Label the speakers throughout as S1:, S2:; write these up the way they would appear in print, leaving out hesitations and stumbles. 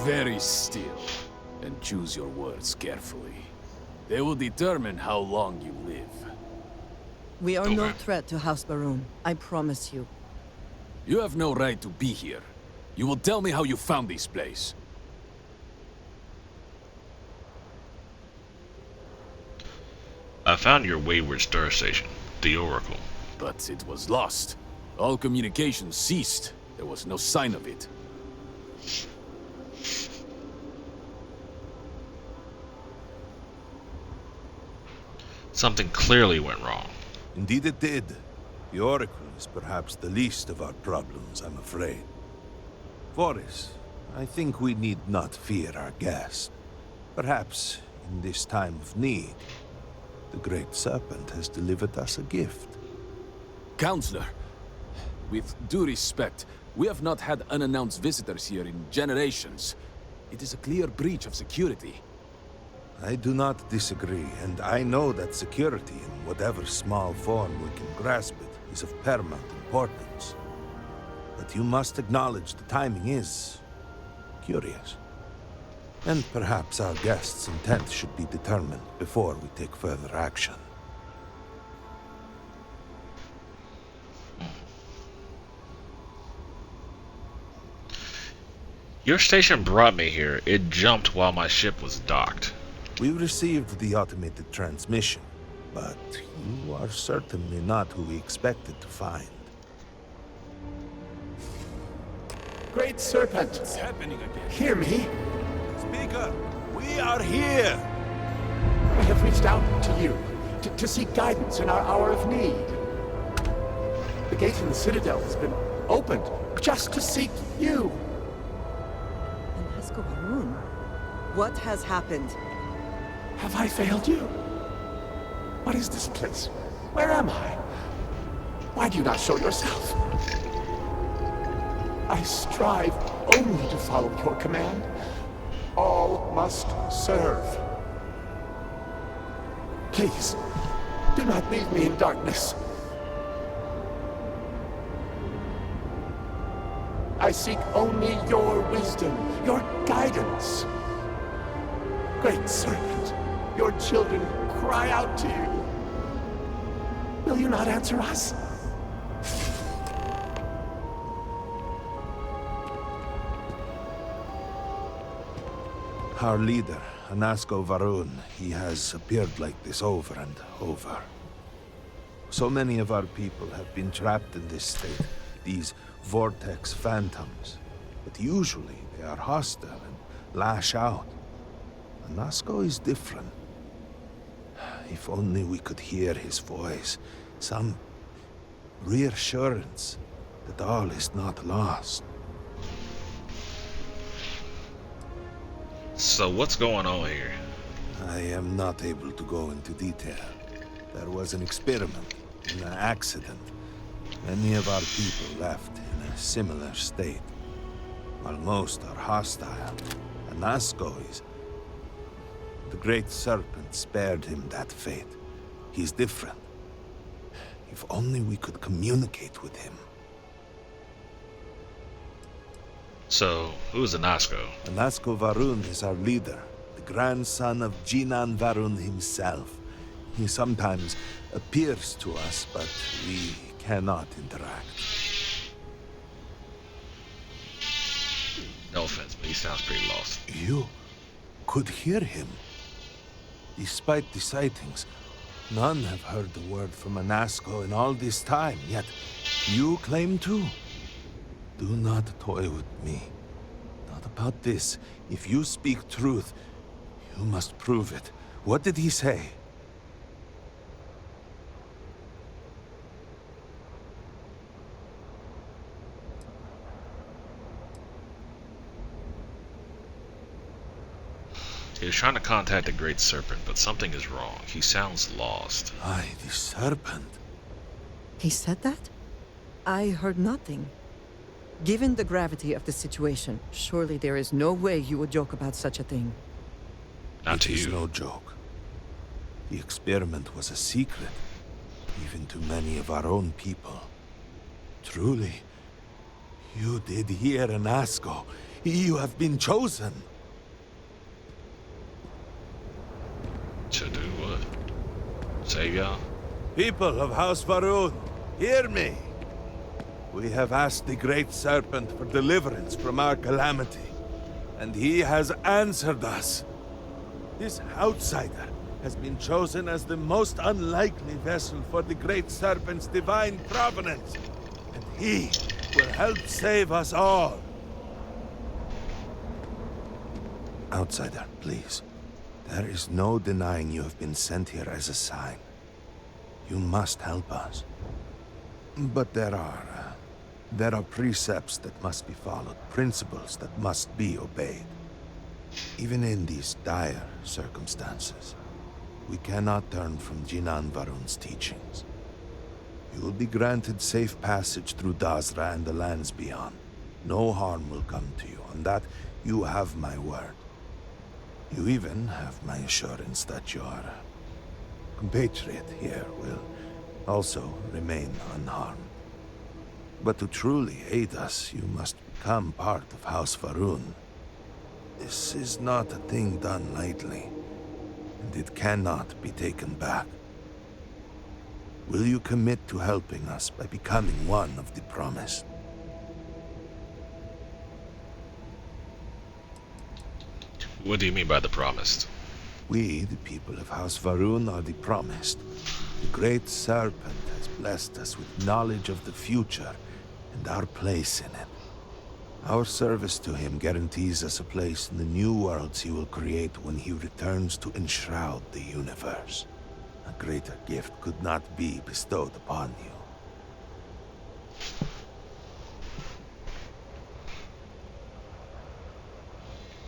S1: very still and choose your words carefully. They will determine how long you live.
S2: We are no threat to House Baroon, I promise you.
S1: You have no right to be here. You will tell me how you found this place.
S3: I found your wayward star station, the Oracle.
S1: But it was lost. All communication ceased. There was no sign of it.
S3: Something clearly went wrong.
S4: Indeed it did. The Oracle is perhaps the least of our problems, I'm afraid. Voris, I think we need not fear our guest. Perhaps, in this time of need, the Great Serpent has delivered us a gift.
S1: Counselor, with due respect, we have not had unannounced visitors here in generations. It is a clear breach of security.
S4: I do not disagree, and I know that security, in whatever small form we can grasp it, is of paramount importance. But you must acknowledge the timing is curious. And perhaps our guest's intent should be determined before we take further action.
S3: Your station brought me here. It jumped while my ship was docked.
S4: We received the automated transmission, but you are certainly not who we expected to find.
S5: Great Serpent!
S1: What's happening again?
S5: Hear me!
S4: Speaker, we are here!
S5: We have reached out to you to seek guidance in our hour of need. The gate in the Citadel has been opened just to seek you.
S2: And Hasko Baroon? What has happened?
S5: Have I failed you? What is this place? Where am I? Why do you not show yourself? I strive only to follow your command. All must serve. Please, do not leave me in darkness. I seek only your wisdom, your guidance. Great Serpent, your children cry out to you. Will you not answer us?
S4: Our leader, Anasko Varun, he has appeared like this over and over. So many of our people have been trapped in this state, these vortex phantoms. But usually they are hostile and lash out. Anasko is different. If only we could hear his voice, some reassurance that all is not lost.
S3: So what's going on here?
S4: I am not able to go into detail. There was an experiment, an accident. Many of our people left in a similar state. While most are hostile, Anasko is... The Great Serpent spared him that fate. He's different. If only we could communicate with him.
S3: So, who's Anasko?
S4: Anasko Varun is our leader, the grandson of Jinan Varun himself. He sometimes appears to us, but we cannot interact.
S3: No offense, but he sounds pretty lost.
S4: You could hear him. Despite the sightings, none have heard the word from Anasko in all this time, yet you claim to. Do not toy with me. Not about this. If you speak truth, you must prove it. What did he say?
S3: He was trying to contact the Great Serpent, but something is wrong. He sounds lost.
S4: Aye, the serpent.
S2: He said that? I heard nothing. Given the gravity of the situation, surely there is no way you would joke about such a thing.
S3: Not to
S4: It is
S3: you.
S4: no joke. The experiment was a secret, even to many of our own people. Truly, you did hear Anasko. You have been chosen.
S3: To do what? Save y'all?
S4: People of House Varun, hear me. We have asked the Great Serpent for deliverance from our calamity, and he has answered us. This outsider has been chosen as the most unlikely vessel for the Great Serpent's divine providence, and he will help save us all. Outsider, please. There is no denying you have been sent here as a sign. You must help us. But there are precepts that must be followed, principles that must be obeyed. Even in these dire circumstances, we cannot turn from Jinan Varun's teachings. You will be granted safe passage through Dazra and the lands beyond. No harm will come to you. On that, you have my word. You even have my assurance that your compatriot here will also remain unharmed. But to truly aid us, you must become part of House Varun. This is not a thing done lightly, and it cannot be taken back. Will you commit to helping us by becoming one of the promised?
S3: What do you mean by the promised?
S4: We, the people of House Varun, are the promised. The Great Serpent has blessed us with knowledge of the future and our place in it. Our service to him guarantees us a place in the new worlds he will create when he returns to enshroud the universe. A greater gift could not be bestowed upon you.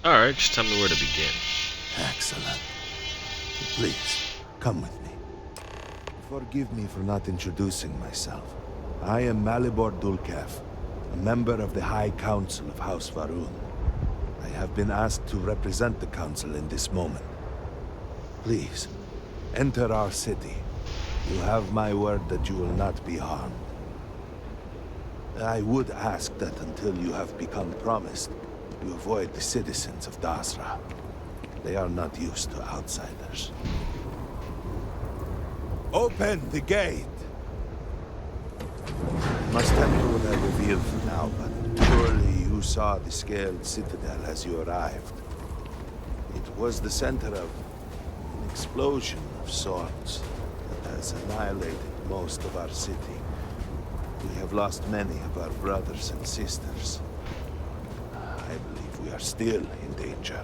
S3: Alright, just tell me where to begin.
S4: Excellent. Please, come with me. Forgive me for not introducing myself. I am Malibor Dulkev, a member of the High Council of House Varun. I have been asked to represent the Council in this moment. Please, enter our city. You have my word that you will not be harmed. I would ask that until you have become promised, you avoid the citizens of Dazra. They are not used to outsiders. Open the gate! I must temper what I reveal for now, but surely you saw the scaled citadel as you arrived. It was the center of an explosion of sorts that has annihilated most of our city. We have lost many of our brothers and sisters. I believe we are still in danger.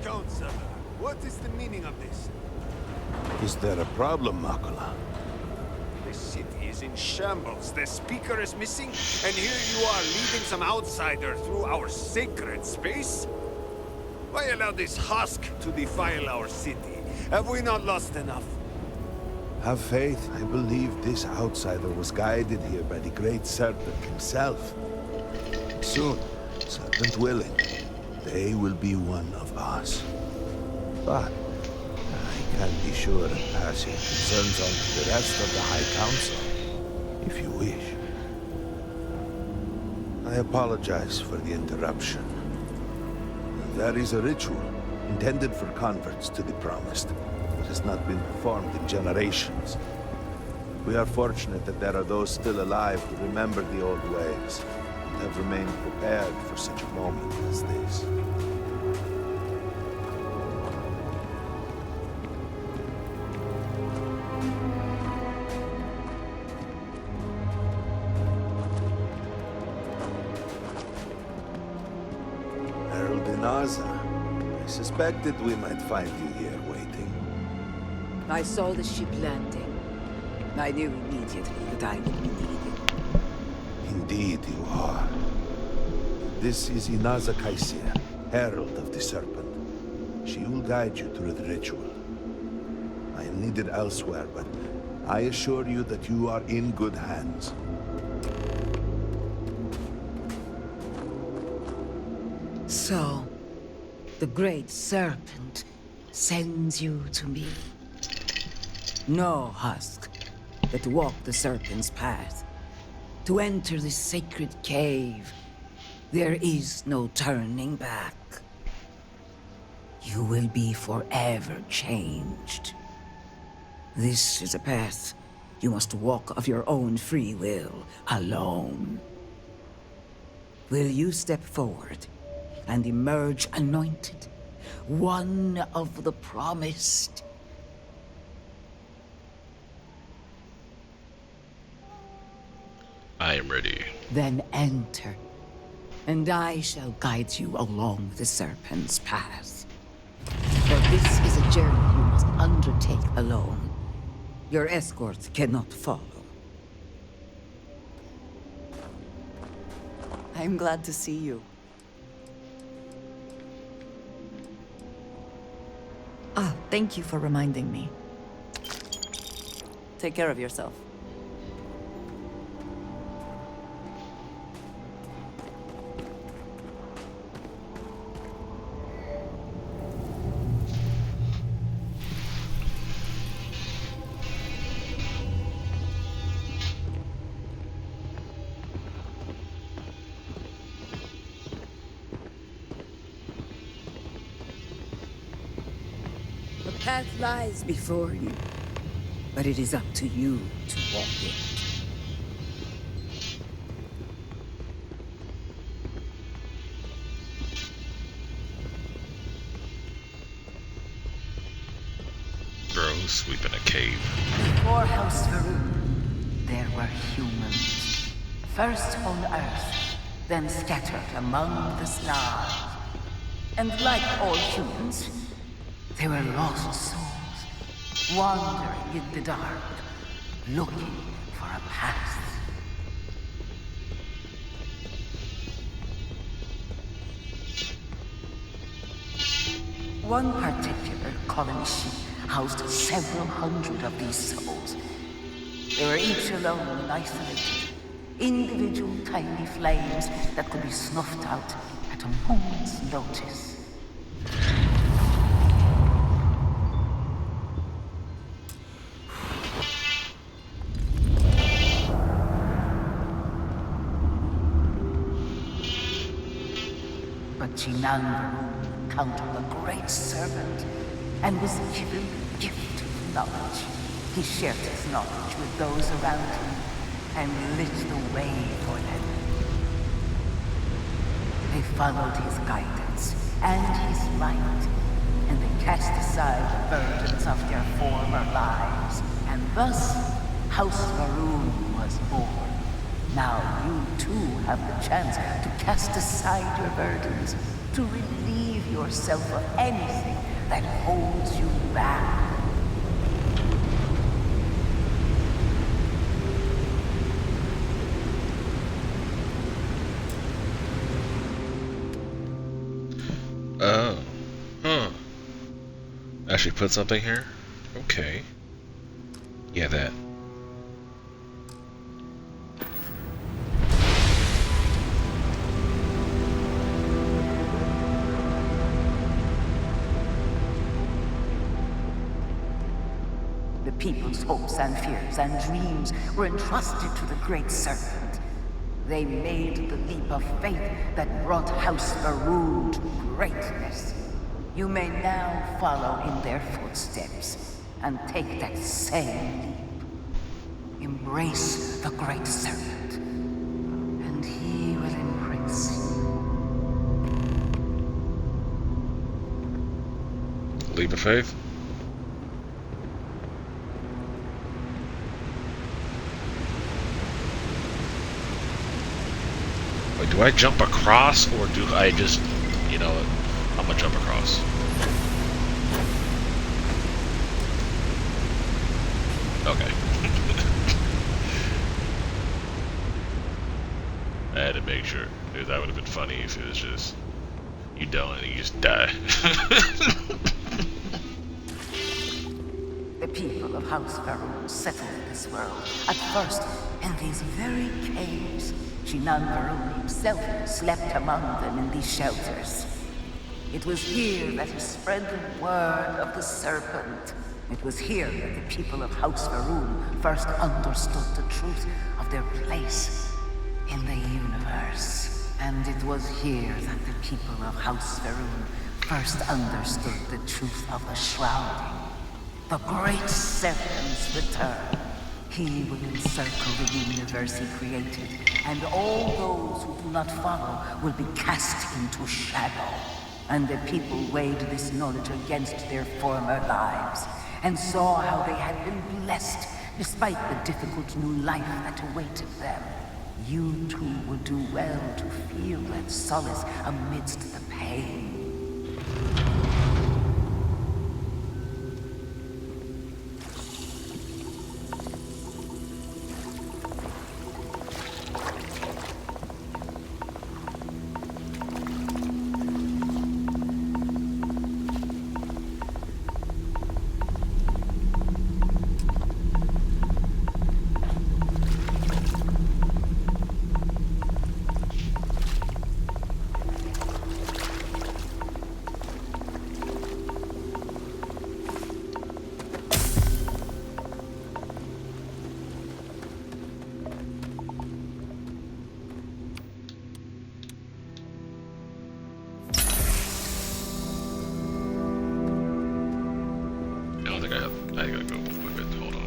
S6: Counselor, what is the meaning of this?
S4: Is there a problem, Makula?
S6: The city is in shambles, the speaker is missing, and here you are leading some outsider through our sacred space? Why allow this husk to defile our city? Have we not lost enough?
S4: Have faith. I believe this outsider was guided here by the Great Serpent himself. Soon, Serpent willing, they will be one of us. But I can be sure of passing concerns on to the rest of the High Council, if you wish. I apologize for the interruption. There is a ritual intended for converts to the Promised that has not been performed in generations. We are fortunate that there are those still alive who remember the old ways and have remained prepared for such a moment as this. I suspected we might find you here waiting.
S7: I saw the ship landing. I knew immediately that I would be needed.
S4: Indeed you are. This is Inaza Kaisia, Herald of the Serpent. She will guide you through the ritual. I am needed elsewhere, but I assure you that you are in good hands.
S7: So, the Great Serpent sends you to me. No husk that walked the Serpent's path To enter this sacred cave, there is no turning back. You will be forever changed. This is a path you must walk of your own free will, alone. Will you step forward and emerge anointed, one of the promised?
S3: I am ready.
S7: Then enter, and I shall guide you along the Serpent's path. For this is a journey you must undertake alone. Your escort cannot follow.
S2: I'm glad to see you. Ah, thank you for reminding me. Take care of yourself.
S7: The path lies before you, but it is up to you to walk it.
S3: Bro, sweeping a cave.
S7: Before House Varun, there were humans. First on Earth, then scattered among the stars. And like all humans, they were lost souls, wandering in the dark, looking for a path. One particular colony ship housed several hundred of these souls. They were each alone and isolated, individual tiny flames that could be snuffed out at a moment's notice. But Chinangaru encountered the great serpent and was given the gift of knowledge. He shared his knowledge with those around him and lit the way for them. They followed his guidance and his light, and they cast aside the burdens of their former lives. And thus, House Varun was born. Now you too have the chance to cast aside your burdens, to relieve yourself of anything that holds you back.
S3: Oh. Huh. Actually put something here? Okay. Yeah, that.
S7: The people's hopes and fears and dreams were entrusted to the Great Serpent. They made the leap of faith that brought House Varun to greatness. You may now follow in their footsteps and take that same leap. Embrace the Great Serpent, and he will embrace you.
S3: Leap of faith? Wait, do I jump across, or do I just, you know, I'm gonna jump across. Okay. I had to make sure, because that would have been funny if it was just, you don't and you just die.
S7: The people of House Varun settled this world, at first in these very caves. Shinan Varun himself slept among them in these shelters. It was here that he spread the word of the serpent. It was here that the people of House Varun first understood the truth of their place in the universe. And it was here that the people of House Varun first understood the truth of the shrouding. The Great Serpent's return. He will encircle the universe he created, and all those who do not follow will be cast into shadow. And the people weighed this knowledge against their former lives, and saw how they had been blessed despite the difficult new life that awaited them. You too would do well to feel that solace amidst the pain.
S3: I gotta go equip it. Hold on.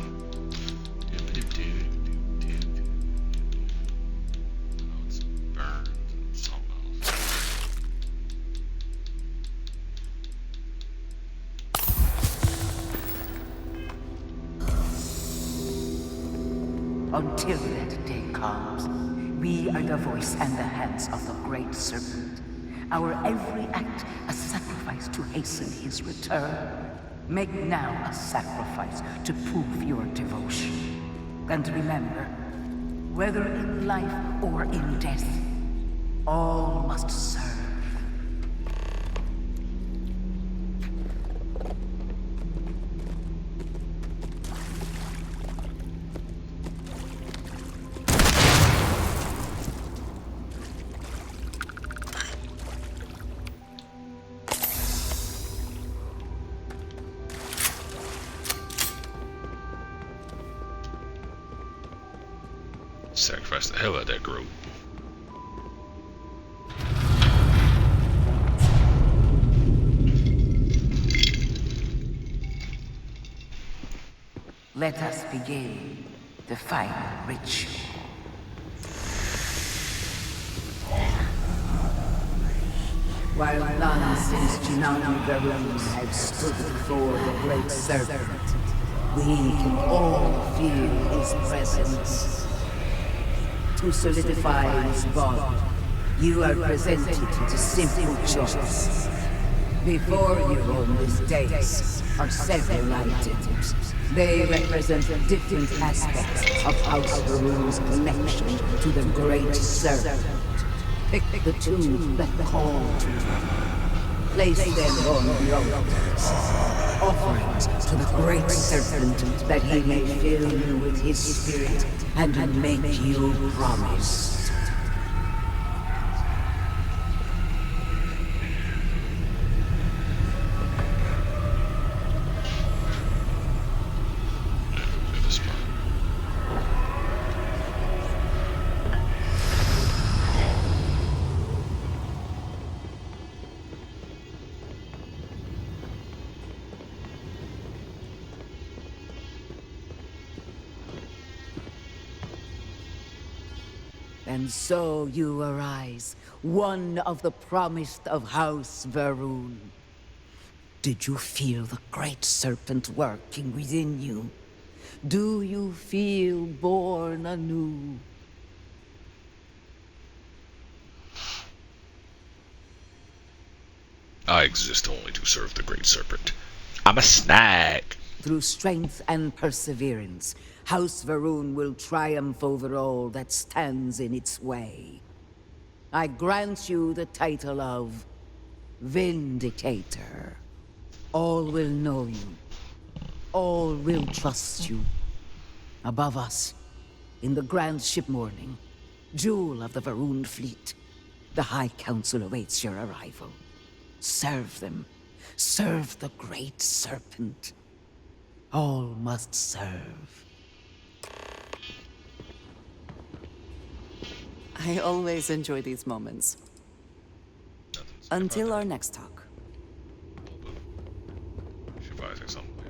S3: Oh, it's burned. Something else.
S7: Until that day comes, we are the voice and the hands of the Great Serpent. Our every act a sacrifice to hasten his return. Make now a sacrifice to prove your devotion. And remember, whether in life or in death, all must serve.
S3: Sacrifice the hell out of that group.
S7: Let us begin the final ritual. While none since Jinani Varun have stood before the Great Serpent, we can all feel his presence. To solidify his bond, you are presented with a simple choice. Before you on this dais are several items. They represent different aspects of House Varun's connection to the Great Serpent. Pick the two that call to you. Place them on the altars. Offerings to the Great Serpent that he may fill you with his spirit and make you promise. And so you arise, one of the promised of House Varun. Did you feel the Great Serpent working within you? Do you feel born anew?
S3: I exist only to serve the Great Serpent. I'm a snack.
S7: Through strength and perseverance, House Varun will triumph over all that stands in its way. I grant you the title of Vindicator. All will know you. All will trust you. Above us, in the grand ship morning, jewel of the Varun fleet, the High Council awaits your arrival. Serve them. Serve the Great Serpent. All must serve.
S2: I always enjoy these moments.
S3: Nothing to say about
S2: Until
S3: that.
S2: our next talk.
S3: Should probably say something later.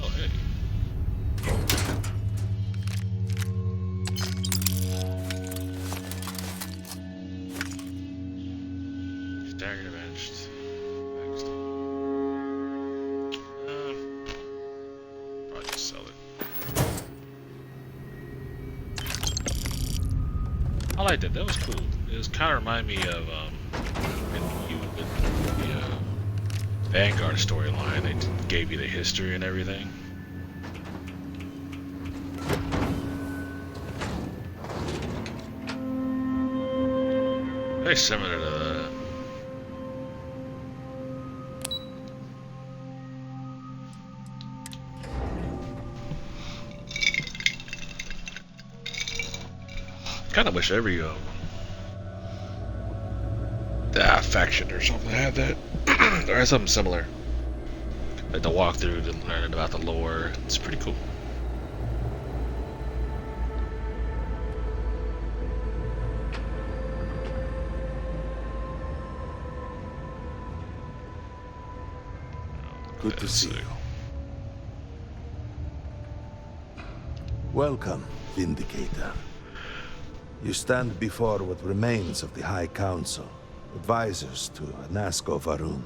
S3: Oh, hey. Staggered avenged. Next. Probably just sell it. I liked it. That was cool. It was kind of remind me of with the Vanguard storyline. They gave you the history and everything. Very similar to the kind of wish every faction or something had that, or had something similar. Like the walkthrough and learning about the lore. It's pretty cool.
S4: Good to see you. Welcome, Vindicator. You stand before what remains of the High Council, advisors to Anasco Varun.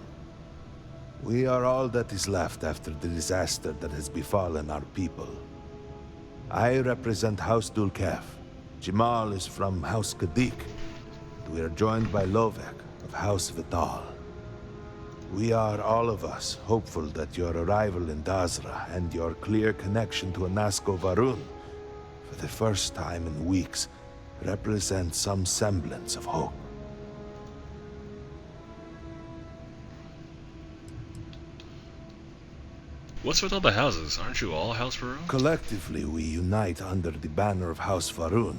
S4: We are all that is left after the disaster that has befallen our people. I represent House Dulkef. Jamal is from House Kadik. We are joined by Lovek of House Vital. We are, all of us, hopeful that your arrival in Dazra and your clear connection to Anasco Varun, for the first time in weeks, represent some semblance of hope.
S3: What's with all the houses? Aren't you all House Varun?
S4: Collectively, we unite under the banner of House Varun,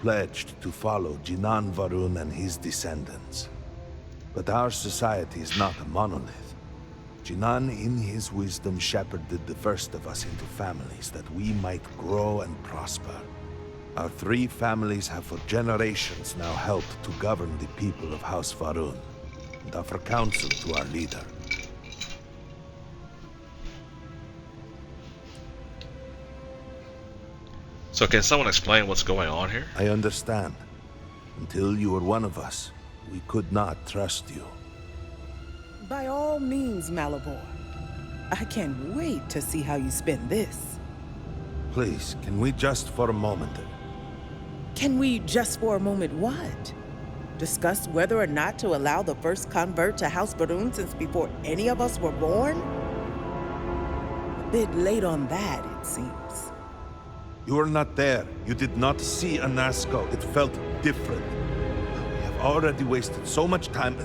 S4: pledged to follow Jinan Varun and his descendants. But our society is not a monolith. Jinan, in his wisdom, shepherded the first of us into families that we might grow and prosper. Our 3 families have for generations now helped to govern the people of House Varun, and offer counsel to our leader.
S3: So can someone explain what's going on here?
S4: I understand. Until you were one of us, we could not trust you.
S8: By all means, Malabor. I can't wait to see how you spend this.
S4: Please, can we just for a moment...
S8: Can we just for a moment what? Discuss whether or not to allow the first convert to House Varun since before any of us were born? A bit late on that, it seems.
S4: You were not there. You did not see Anasco. It felt different. We have already wasted so much time.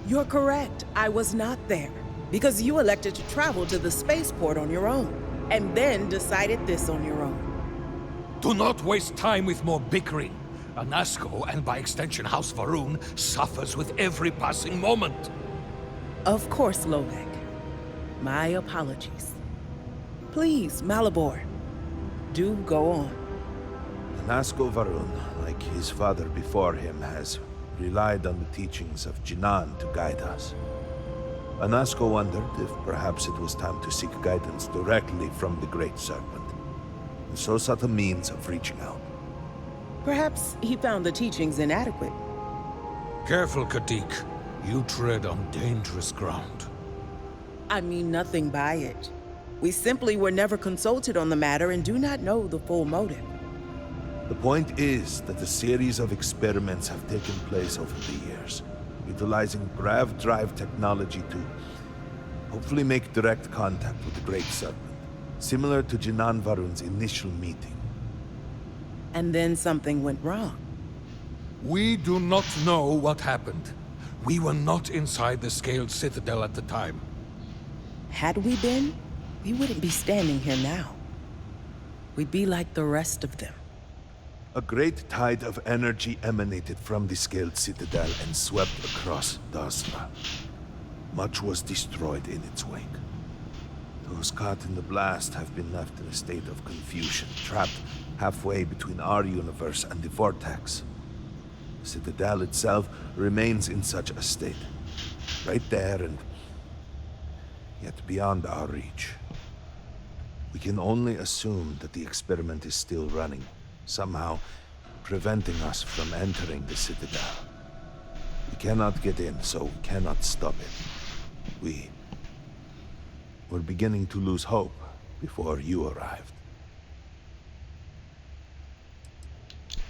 S8: You're correct. I was not there. Because you elected to travel to the spaceport on your own. And then decided this on your own.
S9: Do not waste time with more bickering. Anasco, and by extension House Varun, suffers with every passing moment.
S8: Of course, Lovek. My apologies. Please, Malabor. Do go on.
S4: Anasco Varun, like his father before him, has relied on the teachings of Jinan to guide us. Anasco wondered if perhaps it was time to seek guidance directly from the Great Serpent, and so sought a means of reaching out.
S8: Perhaps he found the teachings inadequate.
S9: Careful, Kadik. You tread on dangerous ground.
S8: I mean nothing by it. We simply were never consulted on the matter and do not know the full motive.
S4: The point is that a series of experiments have taken place over the years, utilizing grav drive technology to hopefully make direct contact with the Great Serpent, similar to Jinan Varun's initial meeting.
S8: And then something went wrong.
S9: We do not know what happened. We were not inside the Scaled Citadel at the time.
S8: Had we been, we wouldn't be standing here now. we'd be like the rest of them.
S4: A great tide of energy emanated from the scaled citadel and swept across Dazra. Much was destroyed in its wake. Those caught in the blast have been left in a state of confusion, trapped halfway between our universe and the Vortex. The citadel itself remains in such a state. Right there and yet beyond our reach. We can only assume that the experiment is still running, somehow preventing us from entering the citadel. We cannot get in, so we cannot stop it. We're beginning to lose hope before you arrived.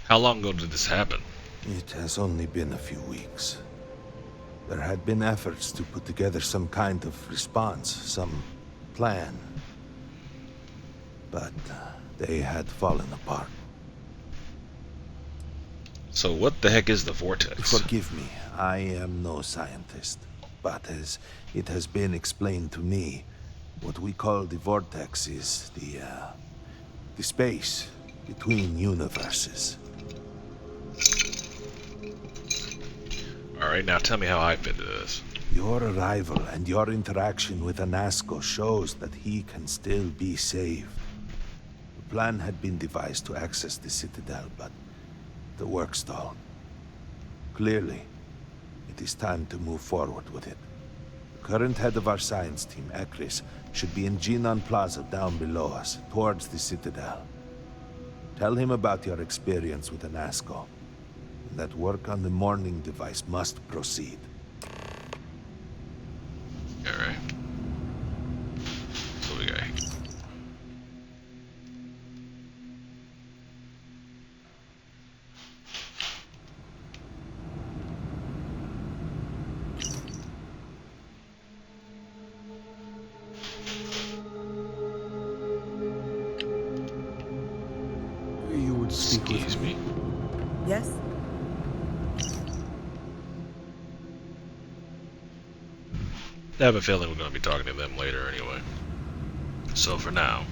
S3: How long ago did this happen?
S4: It has only been a few weeks. There had been efforts to put together some kind of response, some plan. But they had fallen apart.
S3: So what the heck is the Vortex?
S4: Forgive me, I am no scientist. But as it has been explained to me, what we call the Vortex is the space between universes.
S3: Alright, now tell me how I fit into this.
S4: Your arrival and your interaction with Anasco shows that he can still be saved. The plan had been devised to access the Citadel, but the work stalled. Clearly, it is time to move forward with it. The current head of our science team, Ekris, should be in Jinan Plaza down below us, towards the Citadel. Tell him about your experience with Anasco, and that work on the morning device must proceed.
S3: Alright. So we got here.
S4: You would speak with
S3: Excuse me?
S8: Yes?
S3: I have a feeling we're going to be talking to them later anyway. So for now,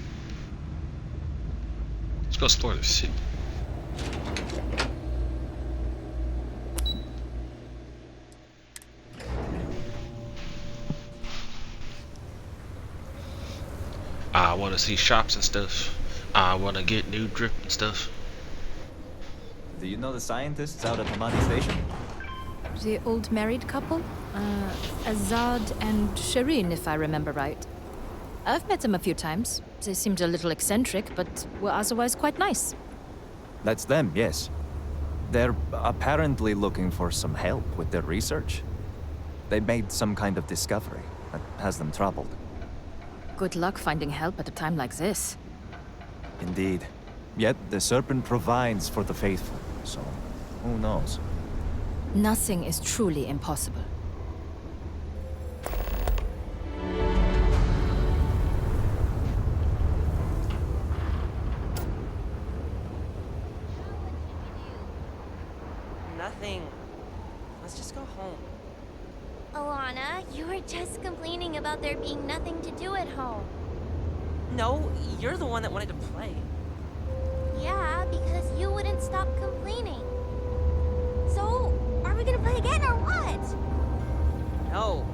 S3: let's go explore the city. I want to see shops and stuff. I want to get new drip and stuff.
S10: Do you know the scientists out at Hamani Station?
S11: The old married couple? Azad and Shireen, if I remember right. I've met them a few times. They seemed a little eccentric, but were otherwise quite nice.
S10: That's them, yes. They're apparently looking for some help with their research. They made some kind of discovery that has them troubled.
S11: Good luck finding help at a time like this.
S10: Indeed. Yet the Serpent provides for the faithful, so who knows?
S11: Nothing is truly impossible.
S12: Nothing. Let's just go home.
S13: Alana, you were just complaining about there being nothing to do at home.
S12: No, you're the one that wanted to play.
S13: Yeah, because you wouldn't stop complaining. So, are we gonna play again or what?
S12: No.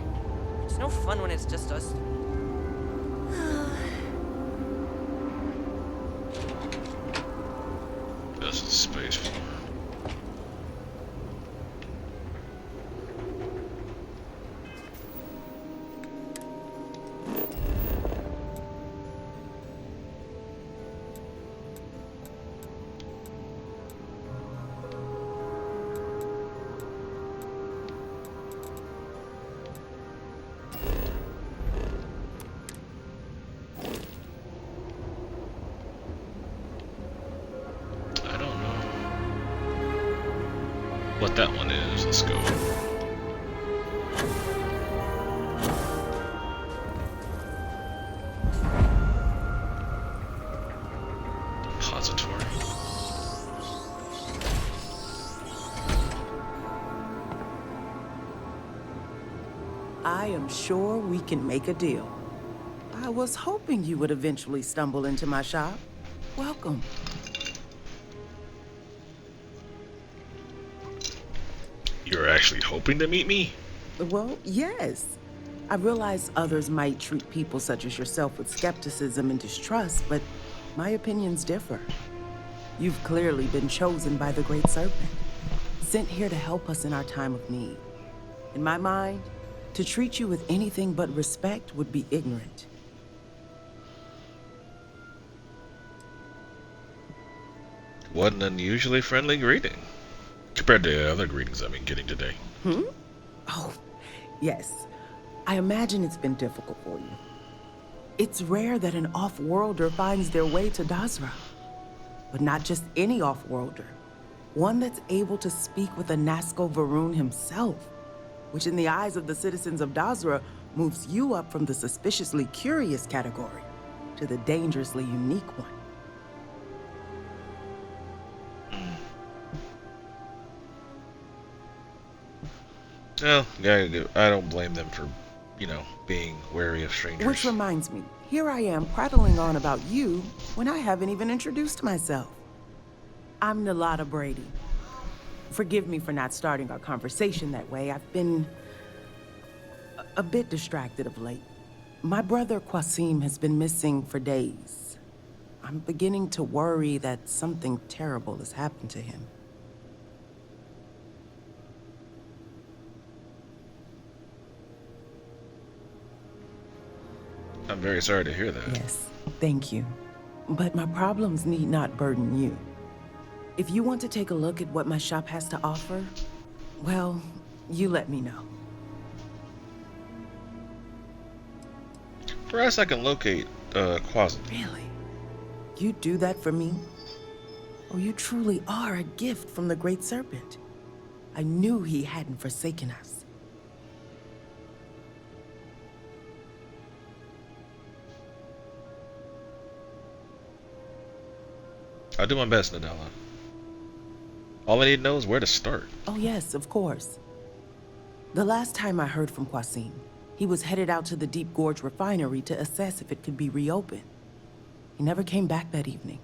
S12: It's no fun when it's just us.
S3: That's the space for. What that one is, let's go. Repository.
S8: I am sure we can make a deal. I was hoping you would eventually stumble into my shop. Welcome.
S3: You're actually hoping to meet me?
S8: Well, yes. I realize others might treat people such as yourself with skepticism and distrust, but my opinions differ. You've clearly been chosen by the Great Serpent, sent here to help us in our time of need. In my mind, to treat you with anything but respect would be ignorant.
S3: What an unusually friendly greeting. Compared to the other greetings I've been getting today.
S8: Oh, yes. I imagine it's been difficult for you. It's rare that an off-worlder finds their way to Dazra. But not just any off-worlder. One that's able to speak with Anasco Varun himself, which in the eyes of the citizens of Dazra moves you up from the suspiciously curious category to the dangerously unique one.
S3: Well, I don't blame them for, being wary of strangers.
S8: Which reminds me, here I am prattling on about you when I haven't even introduced myself. I'm Nalada Brady. Forgive me for not starting our conversation that way. I've been a bit distracted of late. My brother Qasim has been missing for days. I'm beginning to worry that something terrible has happened to him.
S3: I'm very sorry to hear that.
S8: Yes, thank you. But my problems need not burden you. If you want to take a look at what my shop has to offer, well, you let me know.
S3: Perhaps I can locate Quasim.
S8: Really? You'd do that for me? Oh, you truly are a gift from the Great Serpent. I knew he hadn't forsaken us.
S3: I'll do my best, Nadella. All I need to know is where to start.
S8: Oh yes, of course. The last time I heard from Qasim, he was headed out to the Deep Gorge refinery to assess if it could be reopened. He never came back that evening.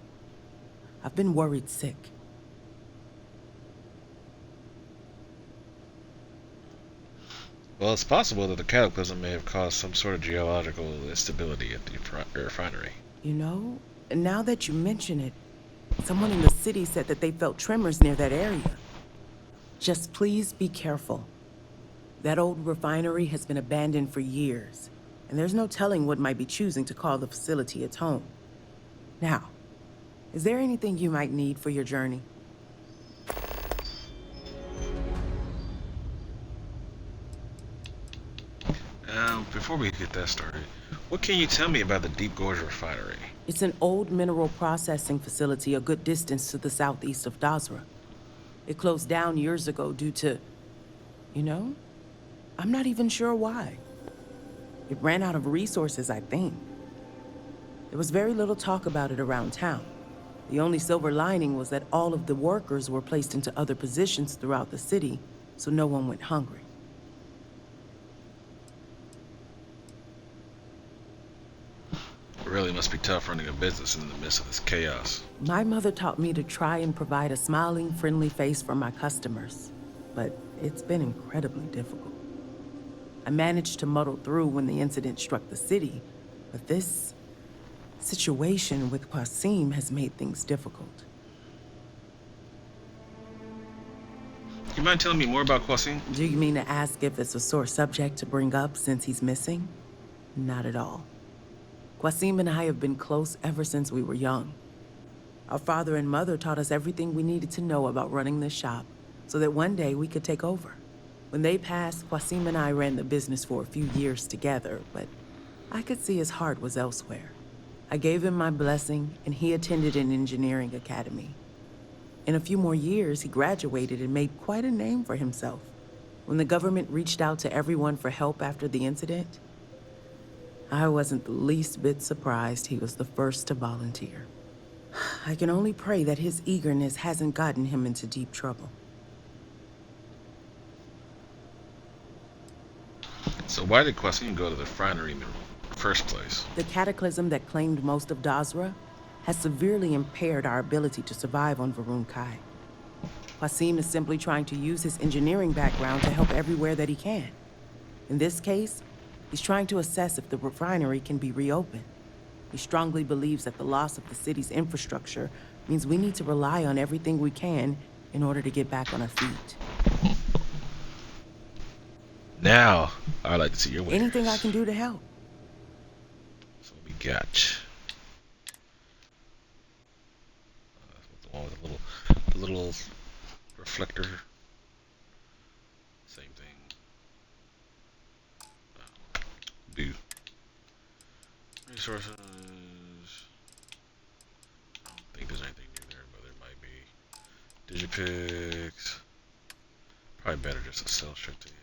S8: I've been worried sick.
S3: Well, it's possible that the cataclysm may have caused some sort of geological instability at the refinery.
S8: You know, now that you mention it, someone in the city said that they felt tremors near that area. Just please be careful. That old refinery has been abandoned for years, and there's no telling what might be choosing to call the facility its home. Now, is there anything you might need for your journey?
S3: Before we get that started, what can you tell me about the Deep Gorge refinery?
S8: It's an old mineral processing facility a good distance to the southeast of Dazra. It closed down years ago due to, I'm not even sure why. It ran out of resources, I think. There was very little talk about it around town. The only silver lining was that all of the workers were placed into other positions throughout the city, so no one went hungry.
S3: It really must be tough running a business in the midst of this chaos.
S8: My mother taught me to try and provide a smiling, friendly face for my customers, but it's been incredibly difficult. I managed to muddle through when the incident struck the city, but this situation with Qasim has made things difficult.
S3: You mind telling me more about Qasim?
S8: Do you mean to ask if it's a sore subject to bring up since he's missing? Not at all. Qasim and I have been close ever since we were young. Our father and mother taught us everything we needed to know about running this shop, so that one day we could take over. When they passed, Qasim and I ran the business for a few years together, but I could see his heart was elsewhere. I gave him my blessing, and he attended an engineering academy. In a few more years, he graduated and made quite a name for himself. When the government reached out to everyone for help after the incident, I wasn't the least bit surprised he was the first to volunteer. I can only pray that his eagerness hasn't gotten him into deep trouble.
S3: So why did Qasim go to the refinery in the first place?
S8: The cataclysm that claimed most of Dazra has severely impaired our ability to survive on Varun Kai. Qasim is simply trying to use his engineering background to help everywhere that he can. In this case, he's trying to assess if the refinery can be reopened. He strongly believes that the loss of the city's infrastructure means we need to rely on everything we can in order to get back on our feet.
S3: Now, I'd like to see your wares.
S8: Anything I can do to help.
S3: So we got the one with the little reflector. Same thing. Do resources. I don't think there's anything new there, but there might be. Digipix. Probably better just to sell straight to you.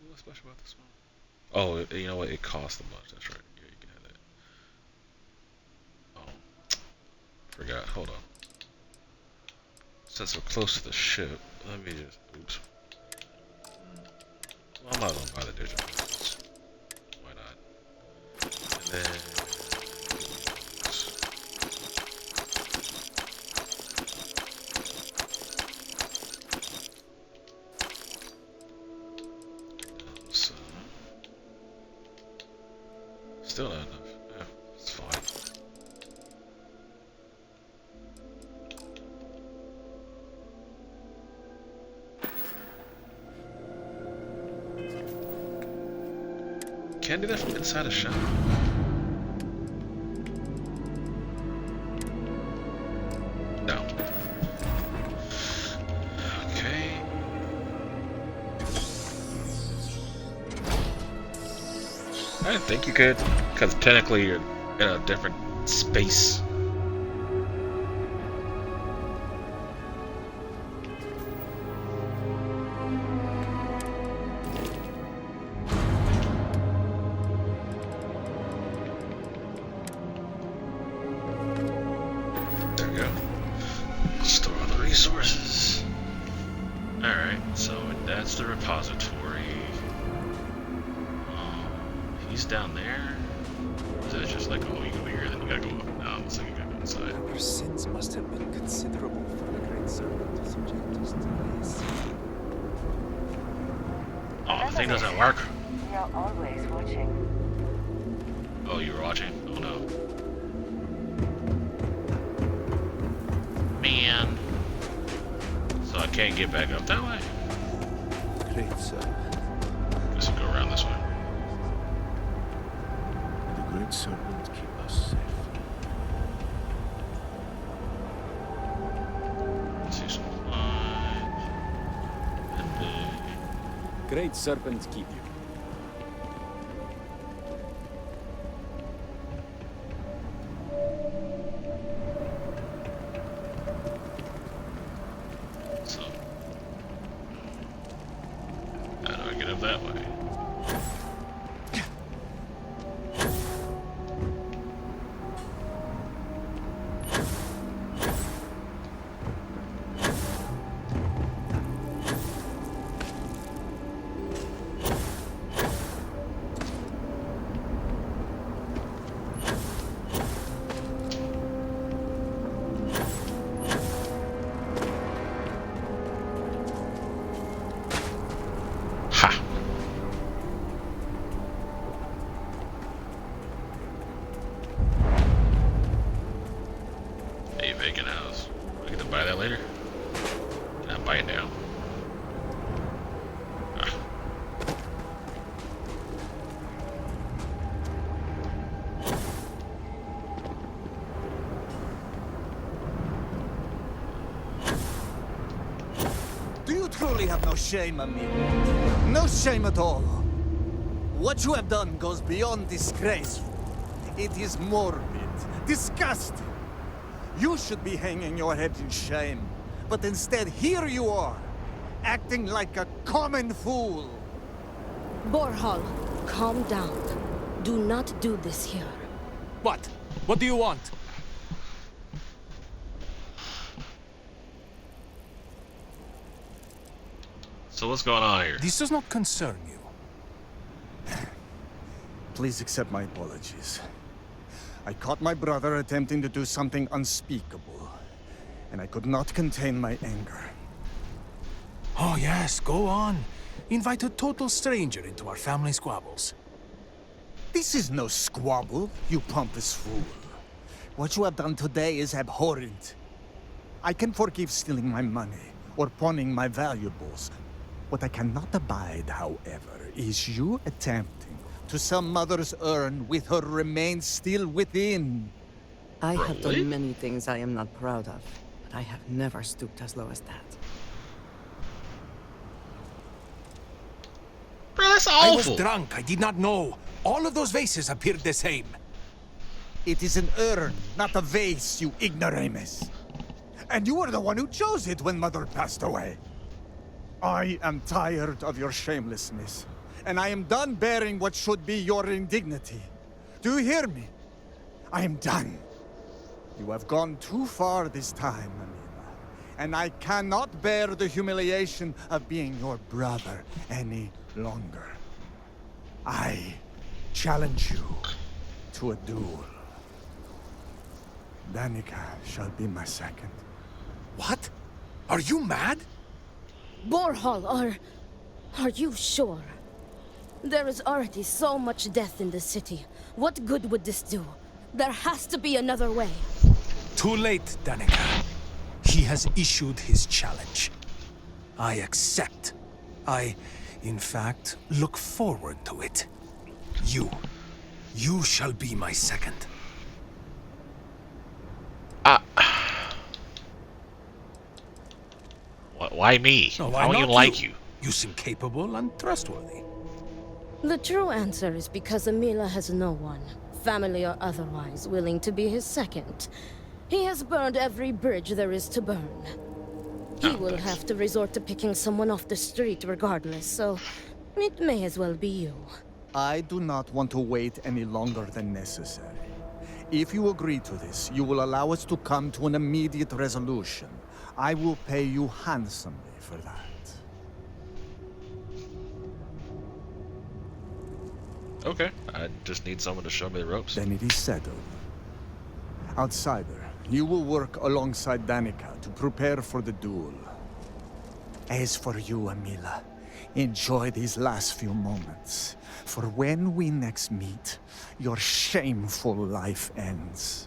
S3: What's special about this one? Oh, you know what? It costs a bunch. That's right. Yeah, you can have that. Oh, forgot. Hold on. Since we're close to the ship, let me just. Oops. Well, I'm not gonna buy the digital. Why not? And then. Still not enough. Yeah, it's fine. Can't do that from inside a shop. No. Okay. I didn't think you could, because technically you're in a different space. There we go. Store all the resources. Alright, so that's the repository. He's down there? Or is that just like, oh, you go here, then you gotta go up? No, it looks like you gotta go inside.
S14: Your sins must have been considerable for the great servant to subject us to this.
S3: Oh, the thing doesn't work.
S7: We are always watching.
S3: Oh, you were watching? Oh no. Man. So I can't get back up that way?
S4: Great servant.
S3: Guess I'll go around this way.
S4: The great servant keep us safe.
S3: Let's see some lines. And
S1: Great serpent keep you.
S3: so. How do I get up that way? Ha! A vacant house. I get to buy that later? Can I buy it now? Ah.
S14: Do you truly have no shame, Amir? No shame at all. What you have done goes beyond disgraceful. It is morbid, disgusting. You should be hanging your head in shame. But instead, here you are, acting like a common fool.
S15: Borhal, calm down. Do not do this here.
S1: What? What do you want?
S3: So what's going on here?
S9: This does not concern you.
S14: Please accept my apologies. I caught my brother attempting to do something unspeakable, and I could not contain my anger.
S9: Oh yes, go on. Invite a total stranger into our family squabbles.
S14: This is no squabble, you pompous fool. What you have done today is abhorrent. I can forgive stealing my money or pawning my valuables. What I cannot abide, however, is you attempting to sell Mother's urn with her remains still within.
S2: I have done many things I am not proud of, but I have never stooped as low as that.
S3: Bro, that's awful.
S9: I was drunk. I did not know. All of those vases appeared the same.
S14: It is an urn, not a vase, you ignoramus. And you were the one who chose it when Mother passed away. I am tired of your shamelessness, and I am done bearing what should be your indignity. Do you hear me? I am done. You have gone too far this time, Amina, and I cannot bear the humiliation of being your brother any longer. I challenge you to a duel. Danica shall be my second.
S9: What? Are you mad?
S15: Borhal, are you sure? There is already so much death in the city. What good would this do? There has to be another way.
S9: Too late, Danica. He has issued his challenge. I accept. In fact, look forward to it. You shall be my second.
S3: Why me?
S9: No,
S3: I don't even like you.
S9: You seem capable and trustworthy.
S15: The true answer is because Amila has no one, family or otherwise, willing to be his second. He has burned every bridge there is to burn. He will have to resort to picking someone off the street regardless, so it may as well be you.
S14: I do not want to wait any longer than necessary. If you agree to this, you will allow us to come to an immediate resolution. I will pay you handsomely for that.
S3: Okay, I just need someone to show me the ropes.
S14: Then it is settled. Outsider, you will work alongside Danica to prepare for the duel. As for you, Amila, enjoy these last few moments. For when we next meet, your shameful life ends.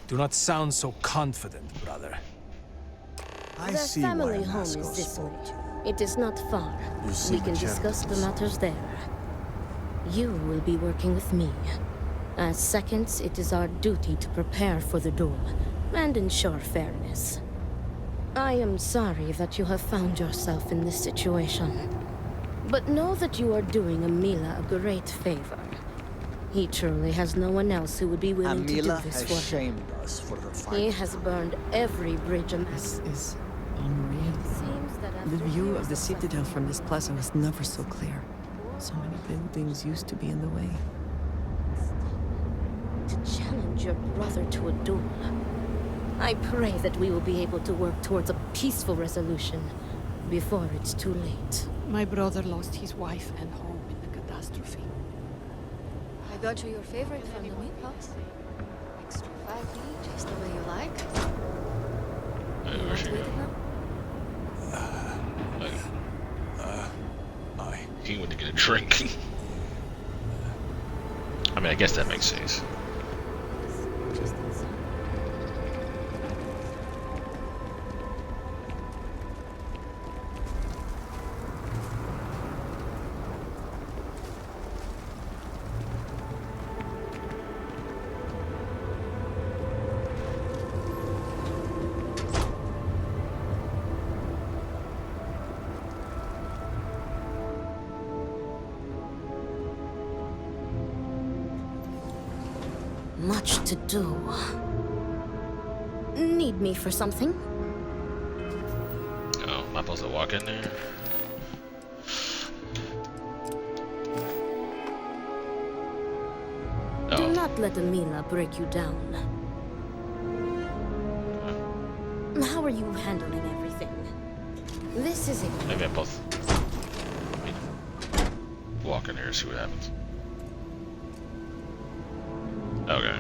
S9: Do not sound so confident, brother.
S14: I
S15: The
S14: see
S15: family
S14: why
S15: home is
S14: Nasco
S15: this way.
S14: spoke to you.
S15: It is not far.
S14: You see
S15: We can
S14: the
S15: discuss the
S14: generals.
S15: matters there. You will be working with me. As seconds, it is our duty to prepare for the duel and ensure fairness. I am sorry that you have found yourself in this situation. But know that you are doing Amila a great favor. He truly has no one else who would be willing to do
S14: Amila
S15: this
S14: has
S15: for him.
S14: shamed us for her fight.
S15: He has burned every bridge a
S2: This is unreal.
S15: Seems that
S2: The
S15: after
S2: view
S15: years
S2: of the citadel from this plaza was never so clear. So many buildings used to be in the way.
S15: to challenge your brother to a duel. I pray that we will be able to work towards a peaceful resolution before it's too late.
S16: My brother lost his wife and home in the catastrophe.
S11: I got you your favorite from the meatballs. Extra fatty, just the way you like. You want to eat it now?
S3: He went to get a drink. I mean, I guess that makes sense.
S15: Much to do. Need me for something?
S3: Oh, am I supposed to walk in there?
S15: Do not let Amila break you down. How are you handling everything? This This is it.
S3: Maybe I both. Let me walk in here and see what happens. Okay.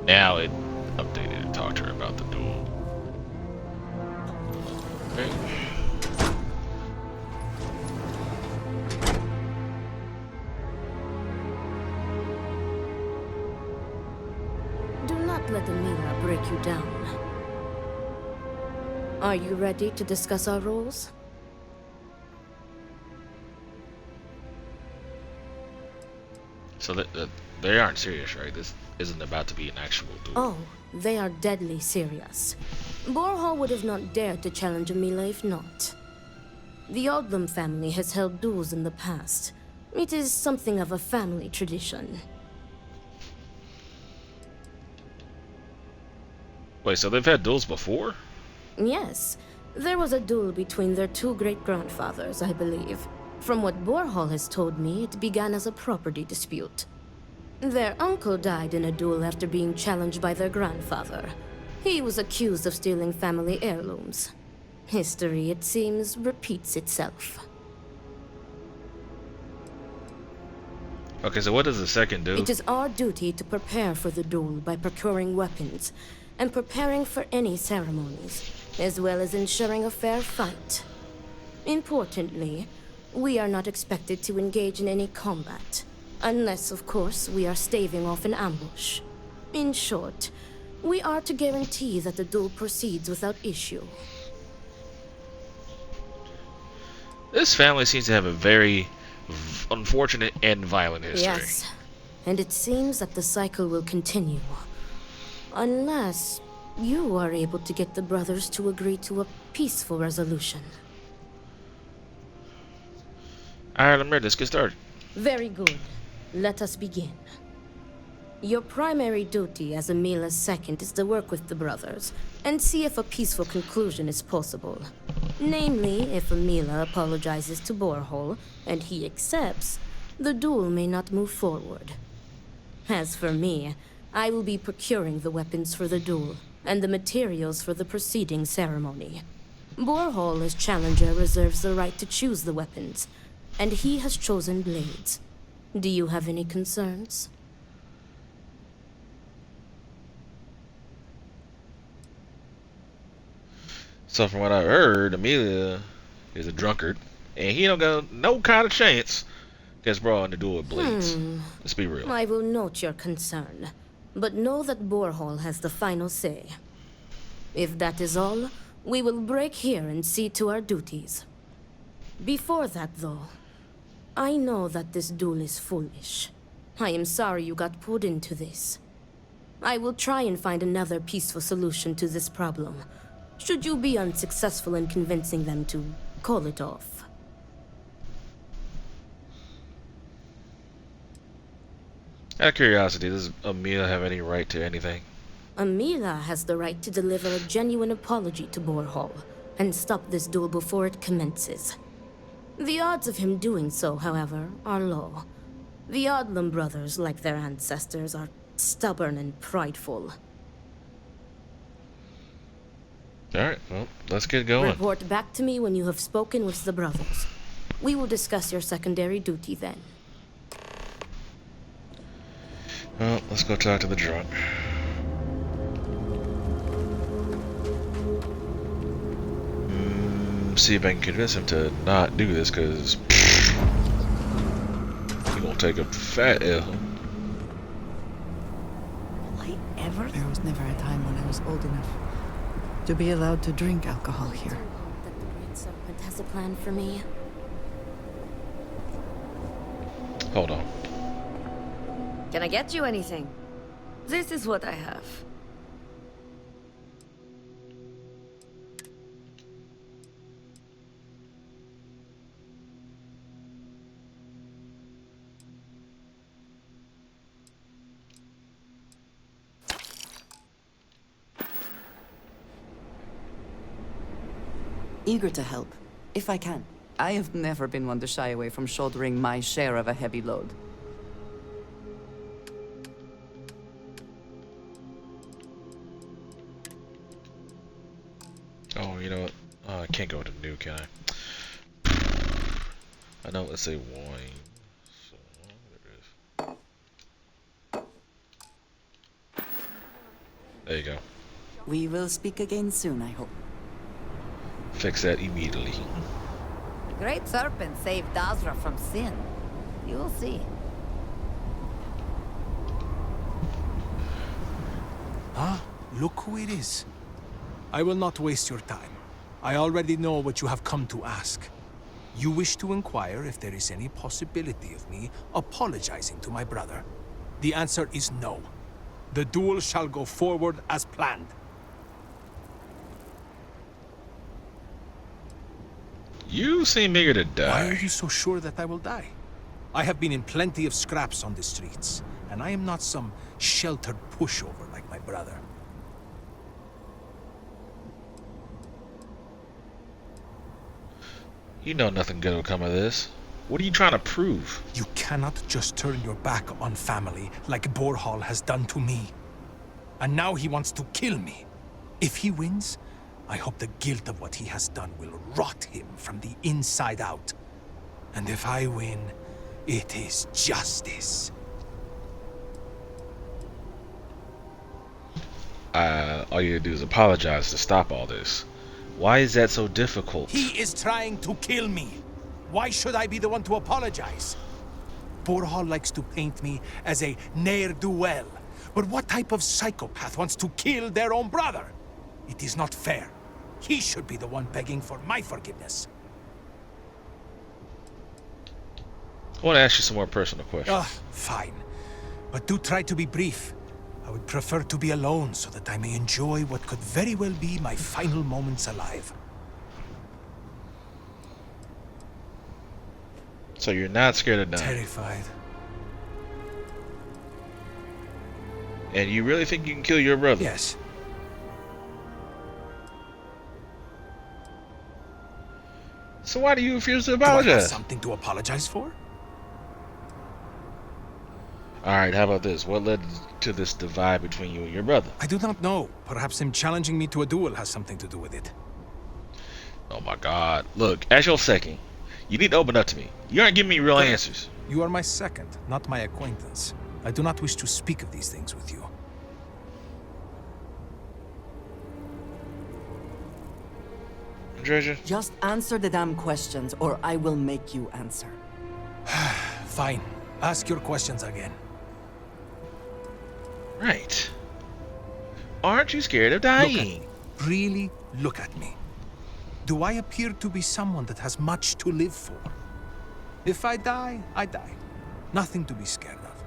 S3: Now it updated and talked to her about the duel. Okay.
S15: Do not let Amila break you down. Are you ready to discuss our roles?
S3: So they aren't serious, right? This isn't about to be an actual duel.
S15: Oh, they are deadly serious. Borhall would have not dared to challenge Amila if not. The Odlum family has held duels in the past. It is something of a family tradition.
S3: Wait, so they've had duels before?
S15: Yes, there was a duel between their two great-grandfathers, I believe. From what Borhall has told me, it began as a property dispute. Their uncle died in a duel after being challenged by their grandfather. He was accused of stealing family heirlooms. History, it seems, repeats itself.
S3: Okay, so what does the second do?
S15: It is our duty to prepare for the duel by procuring weapons and preparing for any ceremonies, as well as ensuring a fair fight. Importantly, we are not expected to engage in any combat, unless, of course, we are staving off an ambush. In short, we are to guarantee that the duel proceeds without issue.
S3: This family seems to have a very unfortunate and violent history.
S15: Yes, and it seems that the cycle will continue. Unless you are able to get the brothers to agree to a peaceful resolution.
S3: Alright, I'm ready. Let's get started.
S15: Very good. Let us begin. Your primary duty as Amila's second is to work with the brothers and see if a peaceful conclusion is possible. Namely, if Amila apologizes to Borhall and he accepts, the duel may not move forward. As for me, I will be procuring the weapons for the duel and the materials for the preceding ceremony. Borhall, as challenger, reserves the right to choose the weapons, and he has chosen blades. Do you have any concerns?
S3: So from what I heard, Amelia is a drunkard, and he don't got no kind of chance against Brawl in the duel with blades. Let's be real.
S15: I will note your concern, but know that Borhall has the final say. If that is all, we will break here and see to our duties. Before that, though, I know that this duel is foolish. I am sorry you got pulled into this. I will try and find another peaceful solution to this problem, should you be unsuccessful in convincing them to call it off.
S3: Out of curiosity, does Amelia have any right to anything?
S15: Amila has the right to deliver a genuine apology to Borhall and stop this duel before it commences. The odds of him doing so, however, are low. The Odlum brothers, like their ancestors, are stubborn and prideful.
S3: Alright, well, let's get going.
S15: Report back to me when you have spoken with the brothers. We will discuss your secondary duty then.
S3: Well, let's go talk to the drunk. See if I can convince him to not do this, because he's gonna take a fat L.
S2: There was never a time when I was old enough to be allowed to drink alcohol here.
S15: That the Great Serpent has a plan for me.
S3: Hold on.
S17: Can I get you anything? This is what I have.
S18: Eager to help, if I can. I have never been one to shy away from shouldering my share of a heavy load.
S3: Oh, you know what? I can't go to New can I? I know, let's say wine. So, there it is. There you go.
S18: We will speak again soon, I hope.
S3: Fix that immediately.
S7: The Great Serpent saved Dazra from sin. You'll see.
S9: Ah, look who it is. I will not waste your time. I already know what you have come to ask. You wish to inquire if there is any possibility of me apologizing to my brother. The answer is no. The duel shall go forward as planned.
S3: You seem eager to die.
S9: Why are you so sure that I will die? I have been in plenty of scraps on the streets, and I am not some sheltered pushover like my brother.
S3: You know nothing good will come of this. What are you trying to prove?
S9: You cannot just turn your back on family like Borhall has done to me. And now he wants to kill me. If he wins, I hope the guilt of what he has done will rot him from the inside out. And if I win, it is justice.
S3: All you do is apologize to stop all this. Why is that so difficult?
S9: He is trying to kill me. Why should I be the one to apologize? Borhall likes to paint me as a ne'er-do-well. But what type of psychopath wants to kill their own brother? It is not fair. He should be the one begging for my forgiveness.
S3: I want to ask you some more personal questions.
S9: Fine. But do try to be brief. I would prefer to be alone so that I may enjoy what could very well be my final moments alive.
S3: So you're not scared of dying?
S9: Terrified.
S3: And you really think you can kill your brother?
S9: Yes.
S3: So why do you refuse to
S9: Do I have
S3: apologize?
S9: something to apologize for?
S3: Alright, how about this? What led to this divide between you and your brother?
S9: I do not know. Perhaps him challenging me to a duel has something to do with it.
S3: Oh my god. Look, as your second, you need to open up to me. You aren't giving me real answers.
S9: You are my second, not my acquaintance. I do not wish to speak of these things with you.
S3: Treasure?
S18: Just answer the damn questions, or I will make you answer.
S9: Fine. Ask your questions again.
S3: Right. Aren't you scared of dying?
S9: Look at me. Really look at me. Do I appear to be someone that has much to live for? If I die, I die. Nothing to be scared of.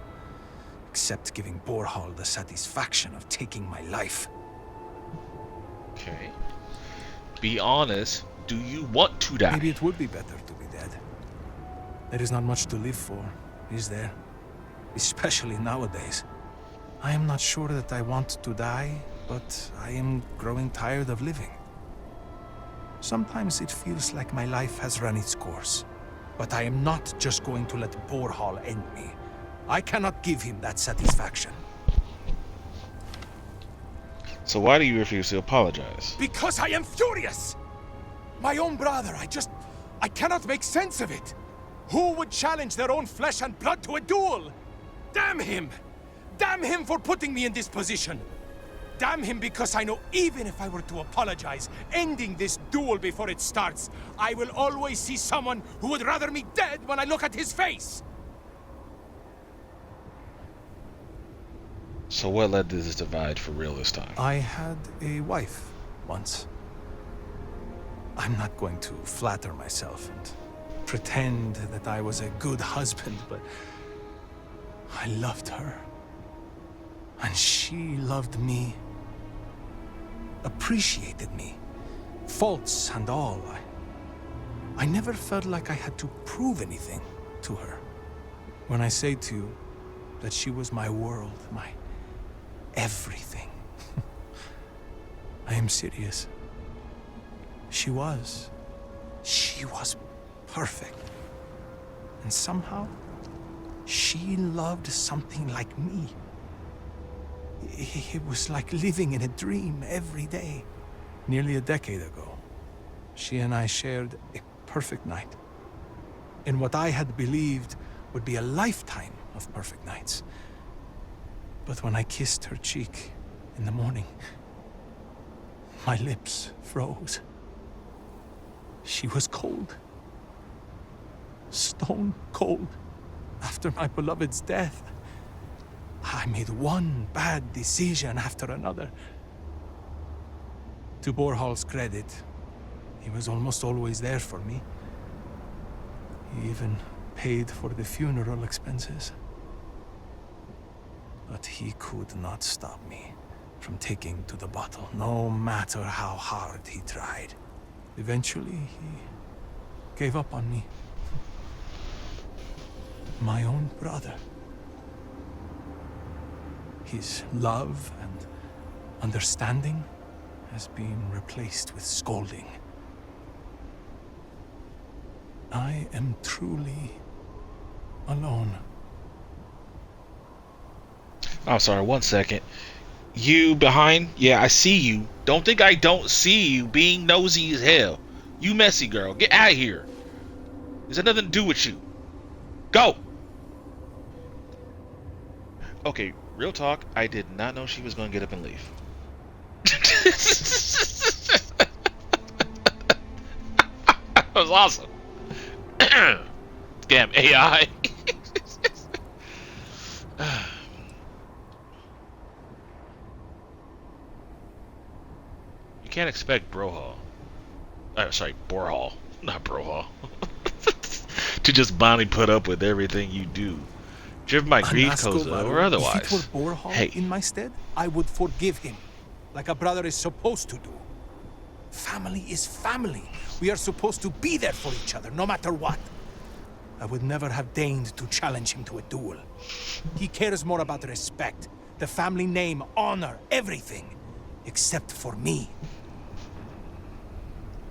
S9: Except giving Borhall the satisfaction of taking my life.
S3: Okay. Be honest. Do you want to die?
S9: Maybe it would be better to be dead. There is not much to live for, is there? Especially nowadays. I am not sure that I want to die, but I am growing tired of living. Sometimes it feels like my life has run its course. But I am not just going to let Borhall end me. I cannot give him that satisfaction.
S3: So why do you refuse to apologize?
S9: Because I am furious! My own brother, I cannot make sense of it. Who would challenge their own flesh and blood to a duel? Damn him! Damn him for putting me in this position! Damn him because I know even if I were to apologize, ending this duel before it starts, I will always see someone who would rather me dead when I look at his face!
S3: So what led to this divide for real this time?
S9: I had a wife once. I'm not going to flatter myself and pretend that I was a good husband, but I loved her. And she loved me. Appreciated me. Faults and all. I never felt like I had to prove anything to her. When I say to you that she was my world, my everything. I am serious. She was perfect. And somehow, she loved something like me. It was like living in a dream every day. Nearly a decade ago, She and I shared a perfect night. In what I had believed would be a lifetime of perfect nights. But when I kissed her cheek in the morning, my lips froze. She was cold. Stone cold. After my beloved's death, I made one bad decision after another. To Borhal's credit, he was almost always there for me. He even paid for the funeral expenses. But he could not stop me from taking to the bottle, no matter how hard he tried. Eventually, he gave up on me. My own brother. His love and understanding has been replaced with scolding. I am truly alone.
S3: I'm sorry, 1 second. You behind? Yeah, I see you. Don't think I don't see you being nosy as hell. You messy girl. Get out of here. This has nothing to do with you. Go! Okay, real talk. I did not know she was going to get up and leave. That was awesome. Damn AI. You can't expect Borhal, not Brohal, to just blindly put up with everything you do. Driven by greed, Koza, or otherwise.
S9: If it were Borhal in my stead, I would forgive him, like a brother is supposed to do. Family is family. We are supposed to be there for each other, no matter what. I would never have deigned to challenge him to a duel. He cares more about respect, the family name, honor, everything, except for me.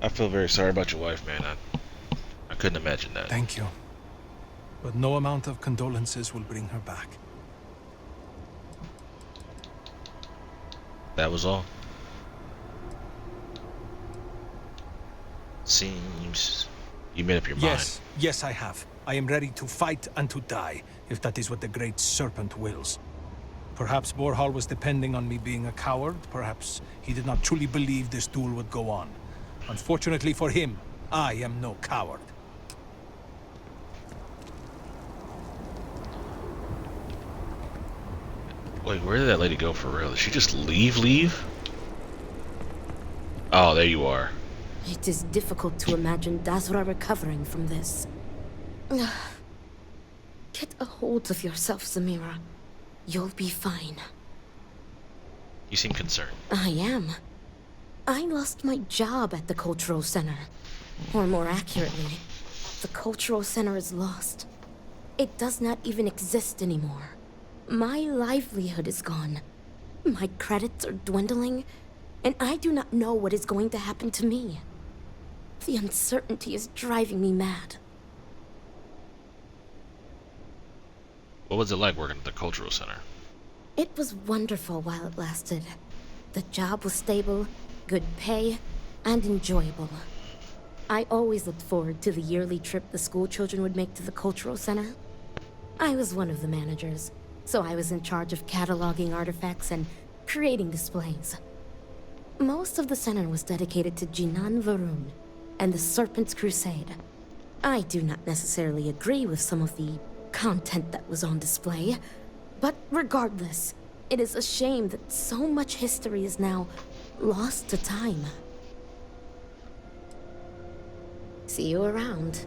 S3: I feel very sorry about your wife, man. I couldn't imagine that.
S9: Thank you. But no amount of condolences will bring her back.
S3: That was all. Seems you made up your mind.
S9: Yes, I have. I am ready to fight and to die, if that is what the Great Serpent wills. Perhaps Borhal was depending on me being a coward. Perhaps he did not truly believe this duel would go on. Unfortunately for him, I am no coward.
S3: Wait, where did that lady go for real? Did she just leave? Oh, there you are.
S15: It is difficult to imagine Dazra recovering from this. Get a hold of yourself, Samira. You'll be fine.
S3: You seem concerned.
S15: I am. I lost my job at the Cultural Center. Or more accurately, the Cultural Center is lost. It does not even exist anymore. My livelihood is gone. My credits are dwindling, and I do not know what is going to happen to me. The uncertainty is driving me mad.
S3: What was it like working at the Cultural Center?
S15: It was wonderful while it lasted. The job was stable, good pay, and enjoyable. I always looked forward to the yearly trip the school children would make to the Cultural Center. I was one of the managers, so I was in charge of cataloging artifacts and creating displays. Most of the center was dedicated to Jinan Varun and the Serpent's Crusade. I do not necessarily agree with some of the content that was on display, but regardless, it is a shame that so much history is now lost to time. See you around.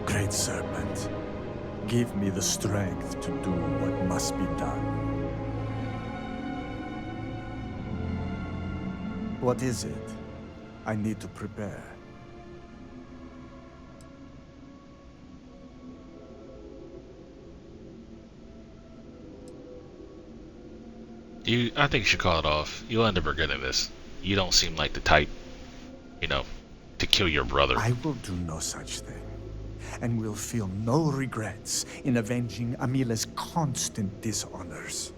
S19: Great Serpent, give me the strength to do what must be done.
S14: What is it?
S19: I need to prepare.
S3: I think you should call it off. You'll end up regretting this. You don't seem like the type, you know, to kill your brother.
S19: I will do no such thing, and will feel no regrets in avenging Amila's constant dishonors.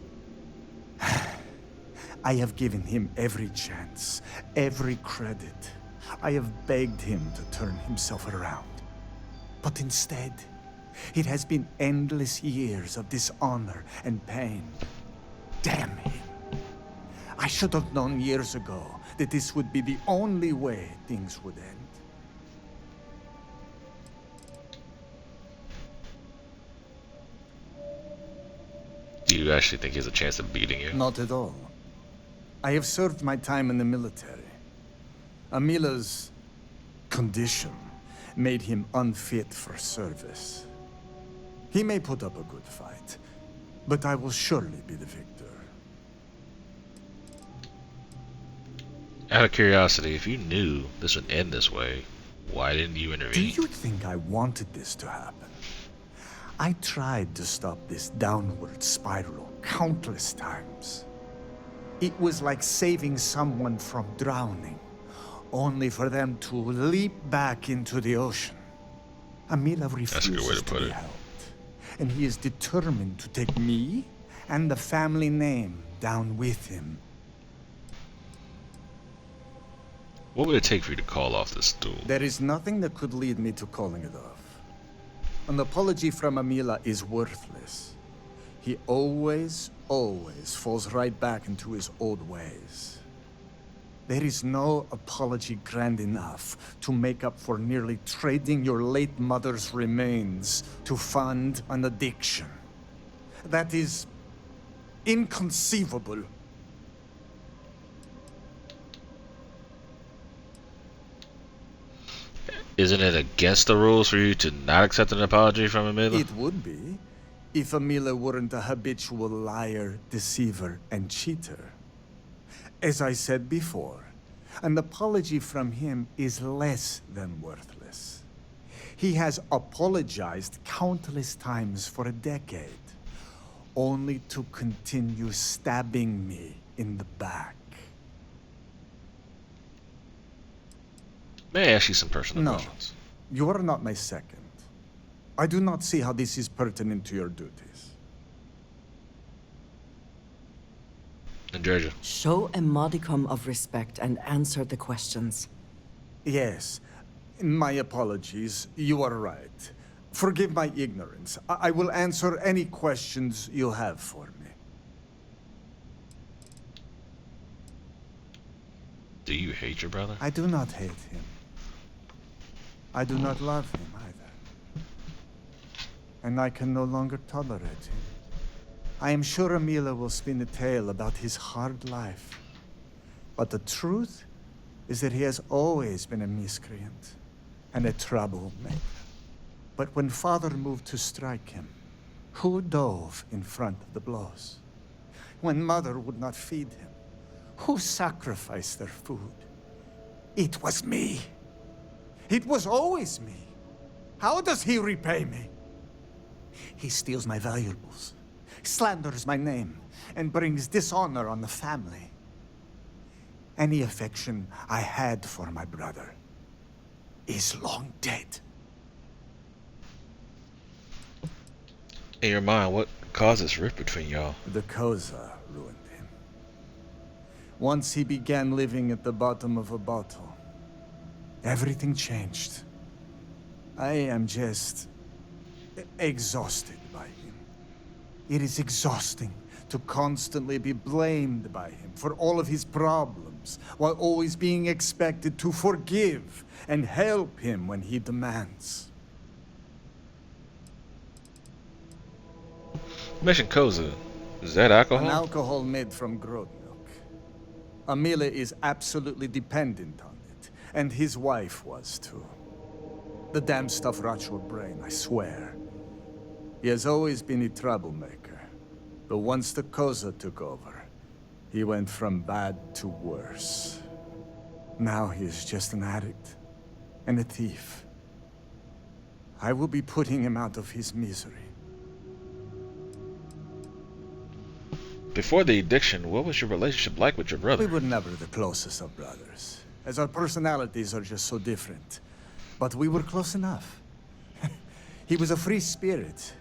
S19: I have given him every chance, every credit. I have begged him to turn himself around. But instead, it has been endless years of dishonor and pain. Damn him. I should have known years ago that this would be the only way things would end.
S3: Do you actually think he has a chance of beating you?
S19: Not at all. I have served my time in the military. Amila's condition made him unfit for service. He may put up a good fight, but I will surely be the victor.
S3: Out of curiosity, if you knew this would end this way, why didn't you intervene?
S19: Do you think I wanted this to happen? I tried to stop this downward spiral countless times. It was like saving someone from drowning, only for them to leap back into the ocean. Amila refuses to be helped, and he is determined to take me and the family name down with him.
S3: What would it take for you to call off this duel?
S19: There is nothing that could lead me to calling it off. An apology from Amila is worthless. He always falls right back into his old ways. There is no apology grand enough to make up for nearly trading your late mother's remains to fund an addiction. That is inconceivable.
S3: Isn't it against the rules for you to not accept an apology from Amila?
S19: It would be, if Amila weren't a habitual liar, deceiver, and cheater. As I said before, an apology from him is less than worthless. He has apologized countless times for a decade, only to continue stabbing me in the back.
S3: May I ask you some personal questions?
S19: You are not my second. I do not see how this is pertinent to your duties.
S3: And Georgia?
S2: Show a modicum of respect and answer the questions.
S19: Yes. My apologies. You are right. Forgive my ignorance. I will answer any questions you have for me.
S3: Do you hate your brother?
S19: I do not hate him. I do not love him either. And I can no longer tolerate him. I am sure Amila will spin a tale about his hard life. But the truth is that he has always been a miscreant and a troublemaker. But when father moved to strike him, who dove in front of the blows? When mother would not feed him, who sacrificed their food? It was me. It was always me. How does he repay me? He steals my valuables, slanders my name, and brings dishonor on the family. Any affection I had for my brother is long dead.
S3: In your mind, what caused this rift between y'all?
S19: The Koza ruined him. Once he began living at the bottom of a bottle, everything changed. I am just exhausted by him. It is exhausting to constantly be blamed by him for all of his problems, while always being expected to forgive and help him when he demands.
S3: You mentioned Koza. Is that alcohol?
S19: An alcohol made from goat milk. Amila is absolutely dependent on it, and his wife was too. The damn stuff rots your brain, I swear. He has always been a troublemaker, but once the Koza took over, he went from bad to worse. Now he is just an addict and a thief. I will be putting him out of his misery.
S3: Before the addiction, what was your relationship like with your brother?
S19: We were never the closest of brothers, as our personalities are just so different. But we were close enough. He was a free spirit,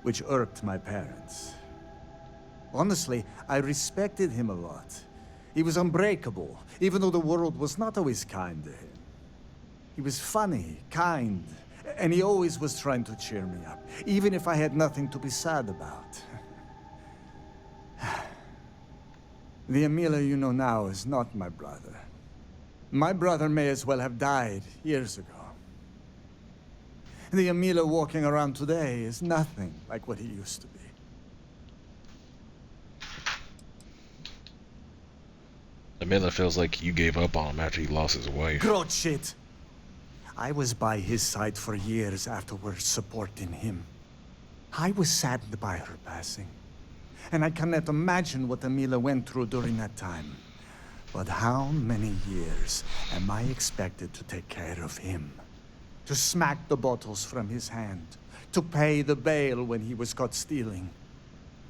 S19: which irked my parents. Honestly, I respected him a lot. He was unbreakable, even though the world was not always kind to him. He was funny, kind, and he always was trying to cheer me up, even if I had nothing to be sad about. The Emila you know now is not my brother. My brother may as well have died years ago. The Emila walking around today is nothing like what he used to be.
S3: Emila feels like you gave up on him after he lost his wife.
S19: Grot shit! I was by his side for years afterwards, supporting him. I was saddened by her passing. And I cannot imagine what Emila went through during that time. But how many years am I expected to take care of him? To smack the bottles from his hand, to pay the bail when he was caught stealing.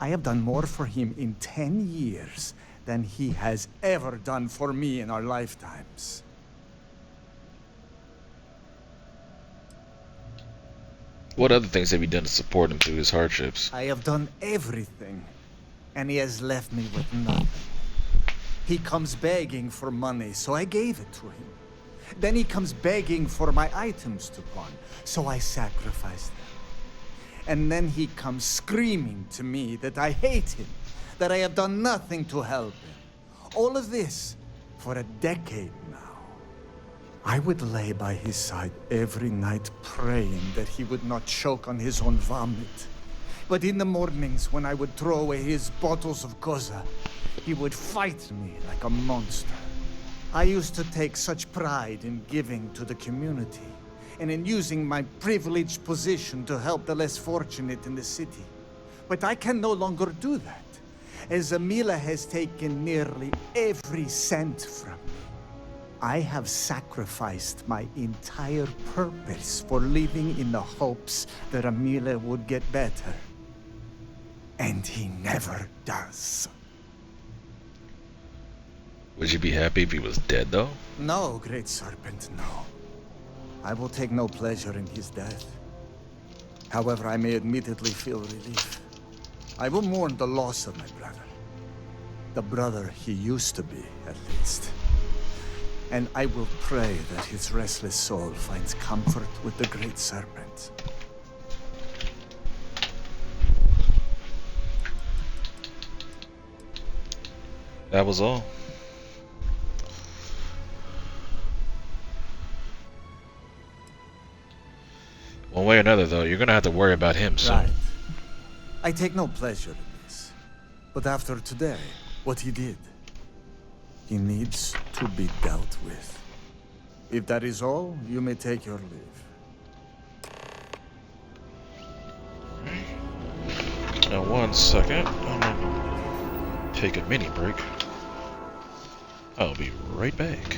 S19: I have done more for him in 10 years than he has ever done for me in our lifetimes.
S3: What other things have you done to support him through his hardships?
S19: I have done everything, and he has left me with nothing. He comes begging for money, so I gave it to him. Then he comes begging for my items to pawn, so I sacrificed them. And then he comes screaming to me that I hate him, that I have done nothing to help him. All of this for a decade now. I would lay by his side every night praying that he would not choke on his own vomit. But in the mornings when I would throw away his bottles of Koza, he would fight me like a monster. I used to take such pride in giving to the community, and in using my privileged position to help the less fortunate in the city. But I can no longer do that, as Emila has taken nearly every cent from me. I have sacrificed my entire purpose for living in the hopes that Emila would get better. And he never does.
S3: Would you be happy if he was dead, though?
S19: No, Great Serpent, no. I will take no pleasure in his death. However, I may admittedly feel relief. I will mourn the loss of my brother. The brother he used to be, at least. And I will pray that his restless soul finds comfort with the Great Serpent.
S3: That was all. One way or another, though, you're gonna have to worry about him soon.
S19: Right. I take no pleasure in this. But after today, what he did, he needs to be dealt with. If that is all, you may take your leave.
S3: Now, 1 second. I'm gonna take a mini break. I'll be right back.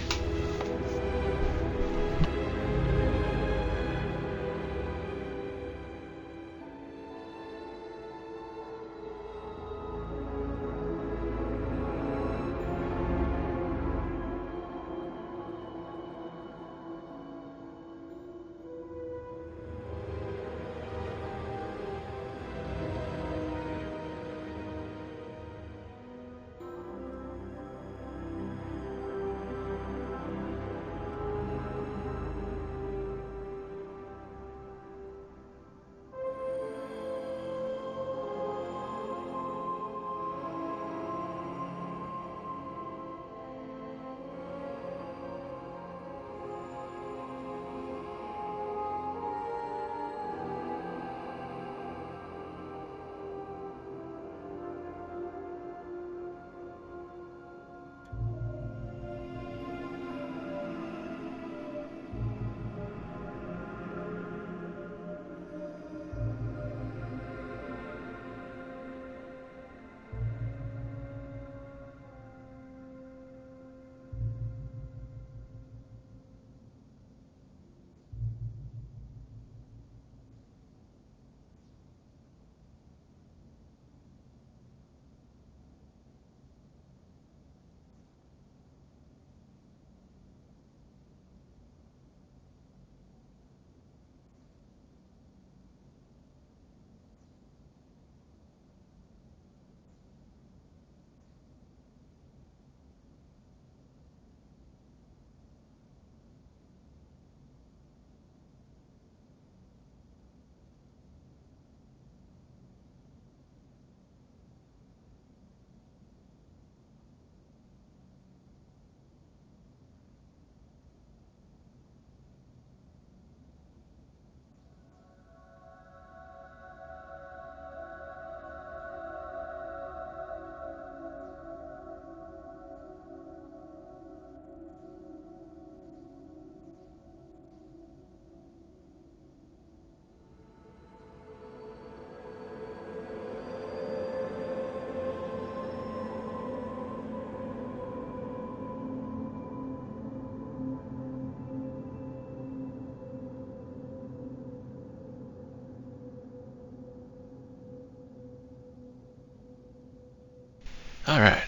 S3: All right.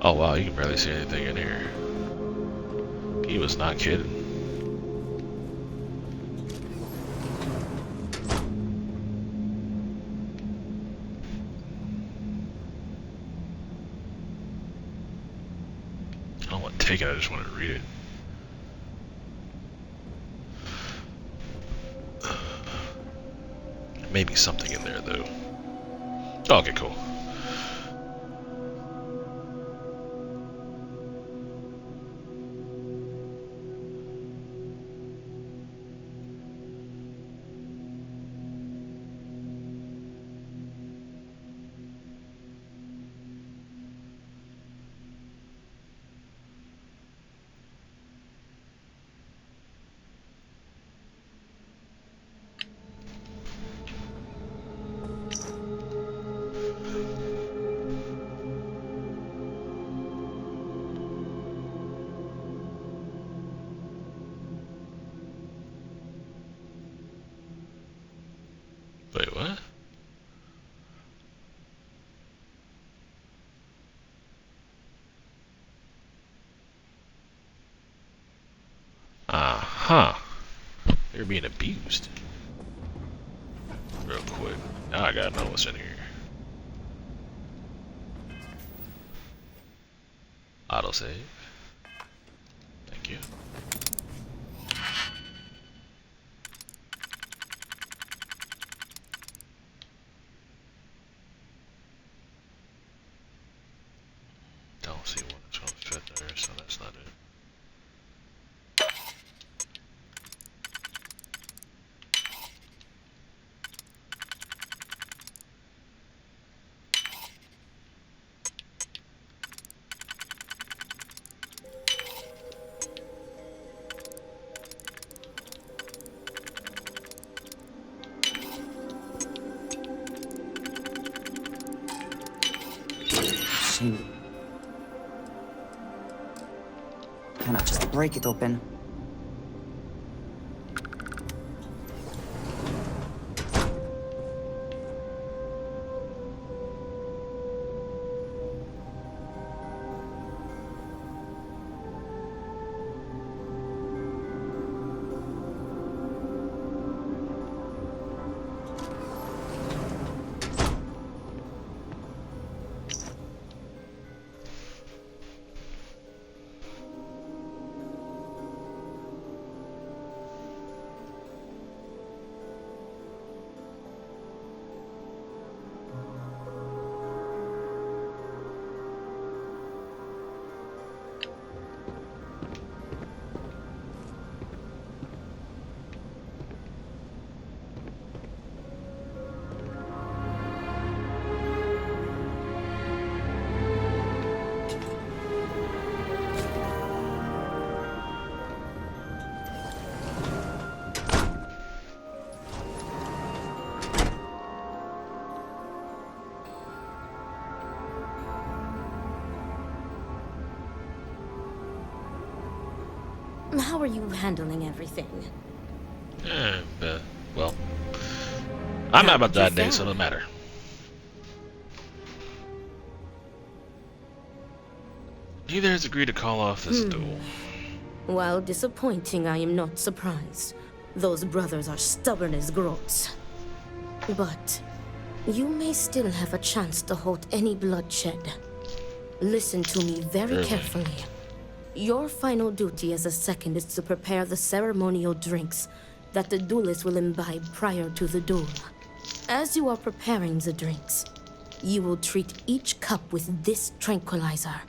S3: Oh wow, you can barely see anything in here. He was not kidding. I don't want to take it, I just want to read it. Maybe something in there though. Okay, cool. Wait, what? Uh-huh. They're being abused. Real quick. Now I gotta know what's in here. Autosave. Thank you. Don't see one that's gonna fit there, so that's not it.
S18: Shame. Cannot just break it open.
S15: How are you handling everything?
S3: Well, I'm not about that day, so it doesn't matter. Neither has agreed to call off this duel.
S15: While disappointing, I am not surprised. Those brothers are stubborn as groats. But you may still have a chance to halt any bloodshed. Listen to me very carefully. Your final duty as a second is to prepare the ceremonial drinks that the duelists will imbibe prior to the duel. As you are preparing the drinks, you will treat each cup with this tranquilizer.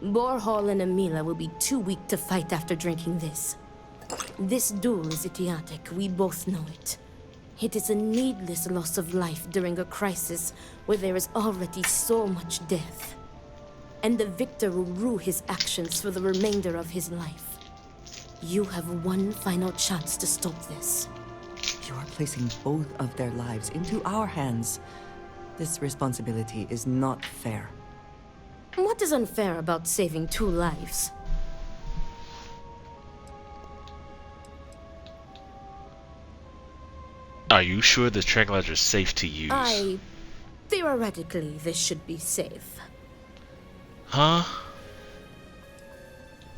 S15: Borhall and Emila will be too weak to fight after drinking this. This duel is idiotic, we both know it. It is a needless loss of life during a crisis where there is already so much death. And the victor will rue his actions for the remainder of his life. You have one final chance to stop this.
S2: You are placing both of their lives into our hands. This responsibility is not fair.
S15: What is unfair about saving 2 lives?
S3: Are you sure the tranquilizer is safe to use?
S15: Theoretically, this should be safe.
S3: Huh?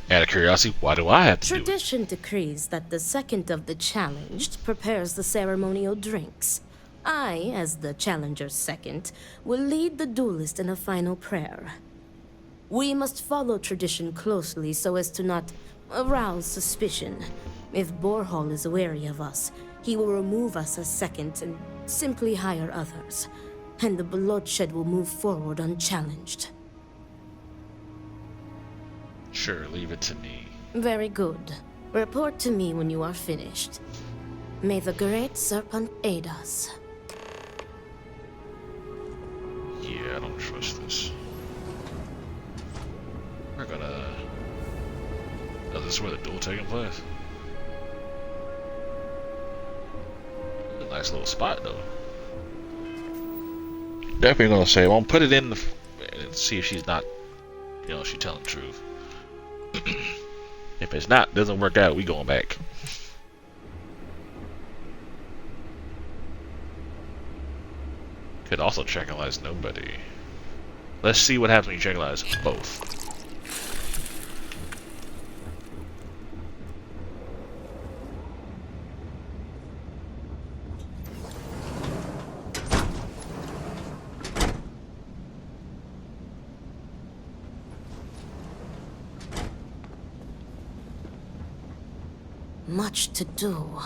S3: Out of curiosity, why do I have to do it?
S15: Tradition decrees that the second of the challenged prepares the ceremonial drinks. I, as the challenger's second, will lead the duelist in a final prayer. We must follow tradition closely so as to not arouse suspicion. If Borhall is wary of us, he will remove us as second and simply hire others. And the bloodshed will move forward unchallenged.
S3: Sure, leave it to me.
S15: Very good. Report to me when you are finished. May the Great Serpent aid us.
S3: Yeah, I don't trust this. We're gonna... Oh, this is where the duel taking place? A nice little spot, though. Definitely gonna say, well, put it in the... and see if she's not... You know, she's telling the truth. If it's not, doesn't work out, we going back. Could also tranquilize nobody. Let's see what happens when you tranquilize both.
S15: Much to do.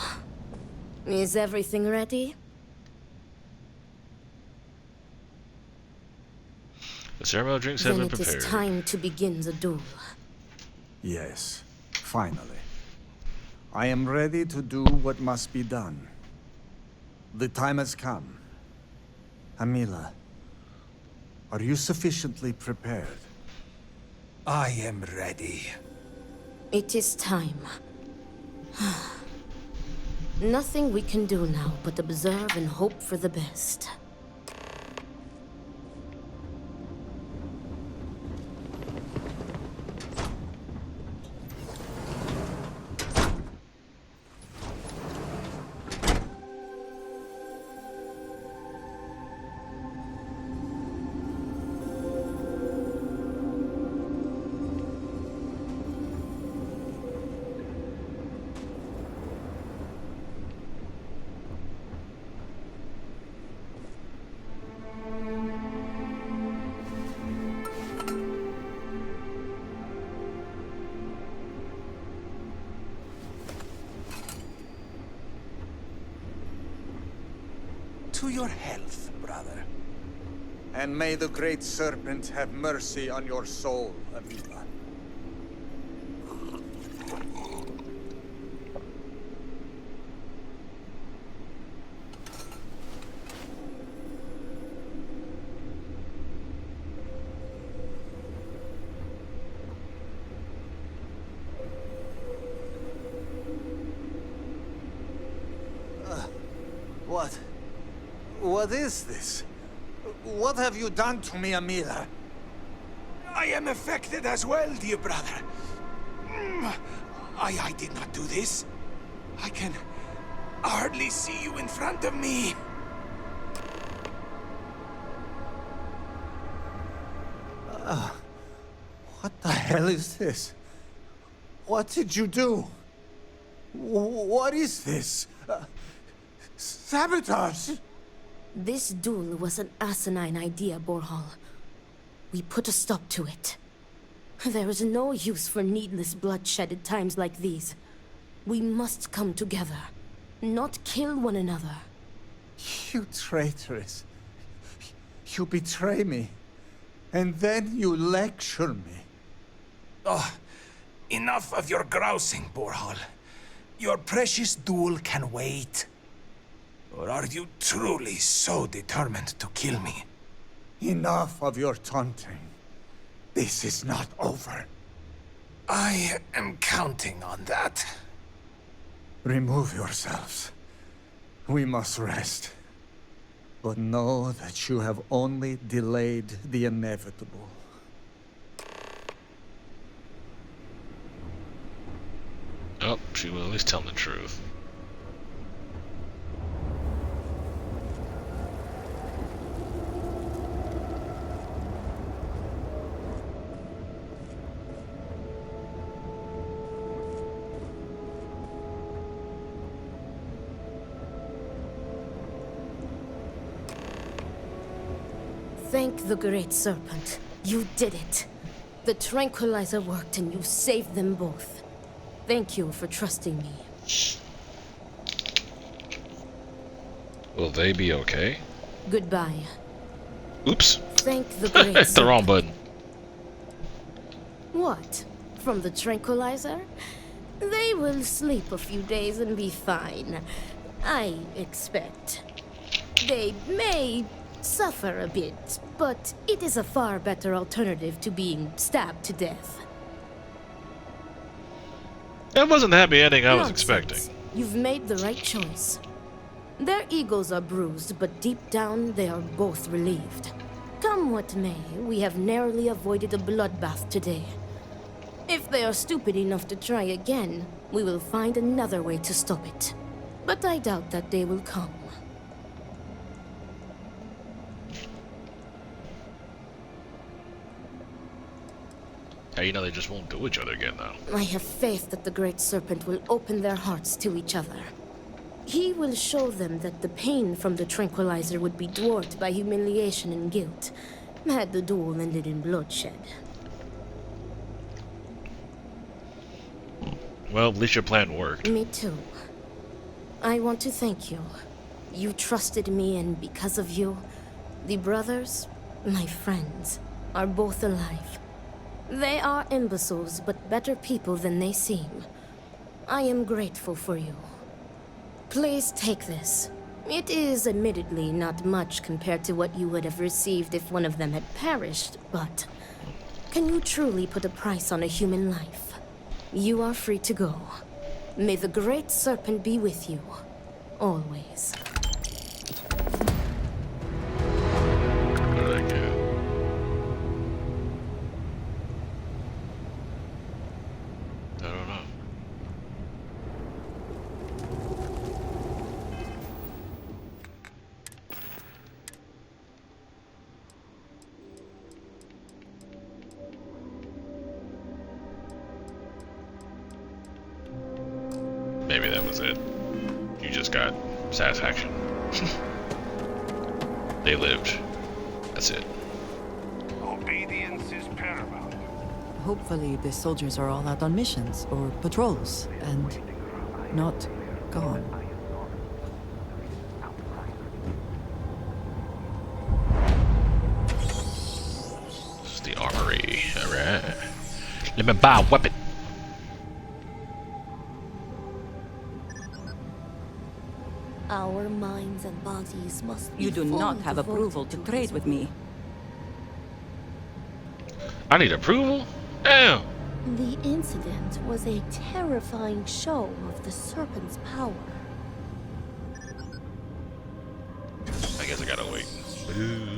S15: Is everything ready?
S3: The ceremonial drinks have
S15: Then
S3: been
S15: it
S3: prepared.
S15: is time to begin the duel.
S19: Yes, finally. I am ready to do what must be done. The time has come. Amila, are you sufficiently prepared?
S9: I am ready.
S15: It is time. Nothing we can do now but observe and hope for the best.
S9: To your health, brother.
S19: And may the Great Serpent have mercy on your soul, Amila.
S14: What? What is this? What have you done to me, Amila?
S9: I am affected as well, dear brother. I did not do this. I can hardly see you in front of me.
S19: What the hell is this? What did you do? What is this? Sabotage!
S15: This duel was an asinine idea, Borhall. We put a stop to it. There is no use for needless bloodshed at times like these. We must come together, not kill one another.
S19: You traitoress. You betray me. And then you lecture me.
S9: Oh, enough of your grousing, Borhall. Your precious duel can wait. Or are you truly so determined to kill me?
S19: Enough of your taunting. This is not over.
S9: I am counting on that.
S19: Remove yourselves. We must rest. But know that you have only delayed the inevitable.
S3: Oh, she will at least tell the truth.
S15: Thank the Great Serpent. You did it. The tranquilizer worked and you saved them both. Thank you for trusting me.
S3: Will they be okay?
S15: Goodbye.
S3: Oops.
S15: Thank the Great
S3: Hit the wrong button.
S15: What? From the tranquilizer? They will sleep a few days and be fine. I expect. They may suffer a bit, but it is a far better alternative to being stabbed to death.
S3: That wasn't the happy ending I was
S15: Nonsense.
S3: expecting.
S15: You've made the right choice. Their egos are bruised, but deep down they are both relieved. Come what may, we have narrowly avoided a bloodbath today. If they are stupid enough to try again, we will find another way to stop it. But I doubt that day will come.
S3: How you know they just won't do each other again, though?
S15: I have faith that the Great Serpent will open their hearts to each other. He will show them that the pain from the tranquilizer would be dwarfed by humiliation and guilt, had the duel ended in bloodshed.
S3: Well, at least your plan worked.
S15: Me too. I want to thank you. You trusted me, and because of you, the brothers, my friends, are both alive. They are imbeciles, but better people than they seem. I am grateful for you. Please take this. It is admittedly not much compared to what you would have received if one of them had perished, but can you truly put a price on a human life? You are free to go. May the Great Serpent be with you, always.
S3: Maybe that was it. You just got satisfaction. They lived. That's it.
S6: Obedience is paramount.
S2: Hopefully the soldiers are all out on missions or patrols and not gone.
S3: This is the armory. Alright. Let me buy a weapon.
S20: Our minds and bodies must be
S18: You do not
S20: fully
S18: have
S20: devoted
S18: approval to trade with me.
S3: I need approval? Damn.
S20: The incident was a terrifying show of the Serpent's power.
S3: I guess I gotta wait. Ooh.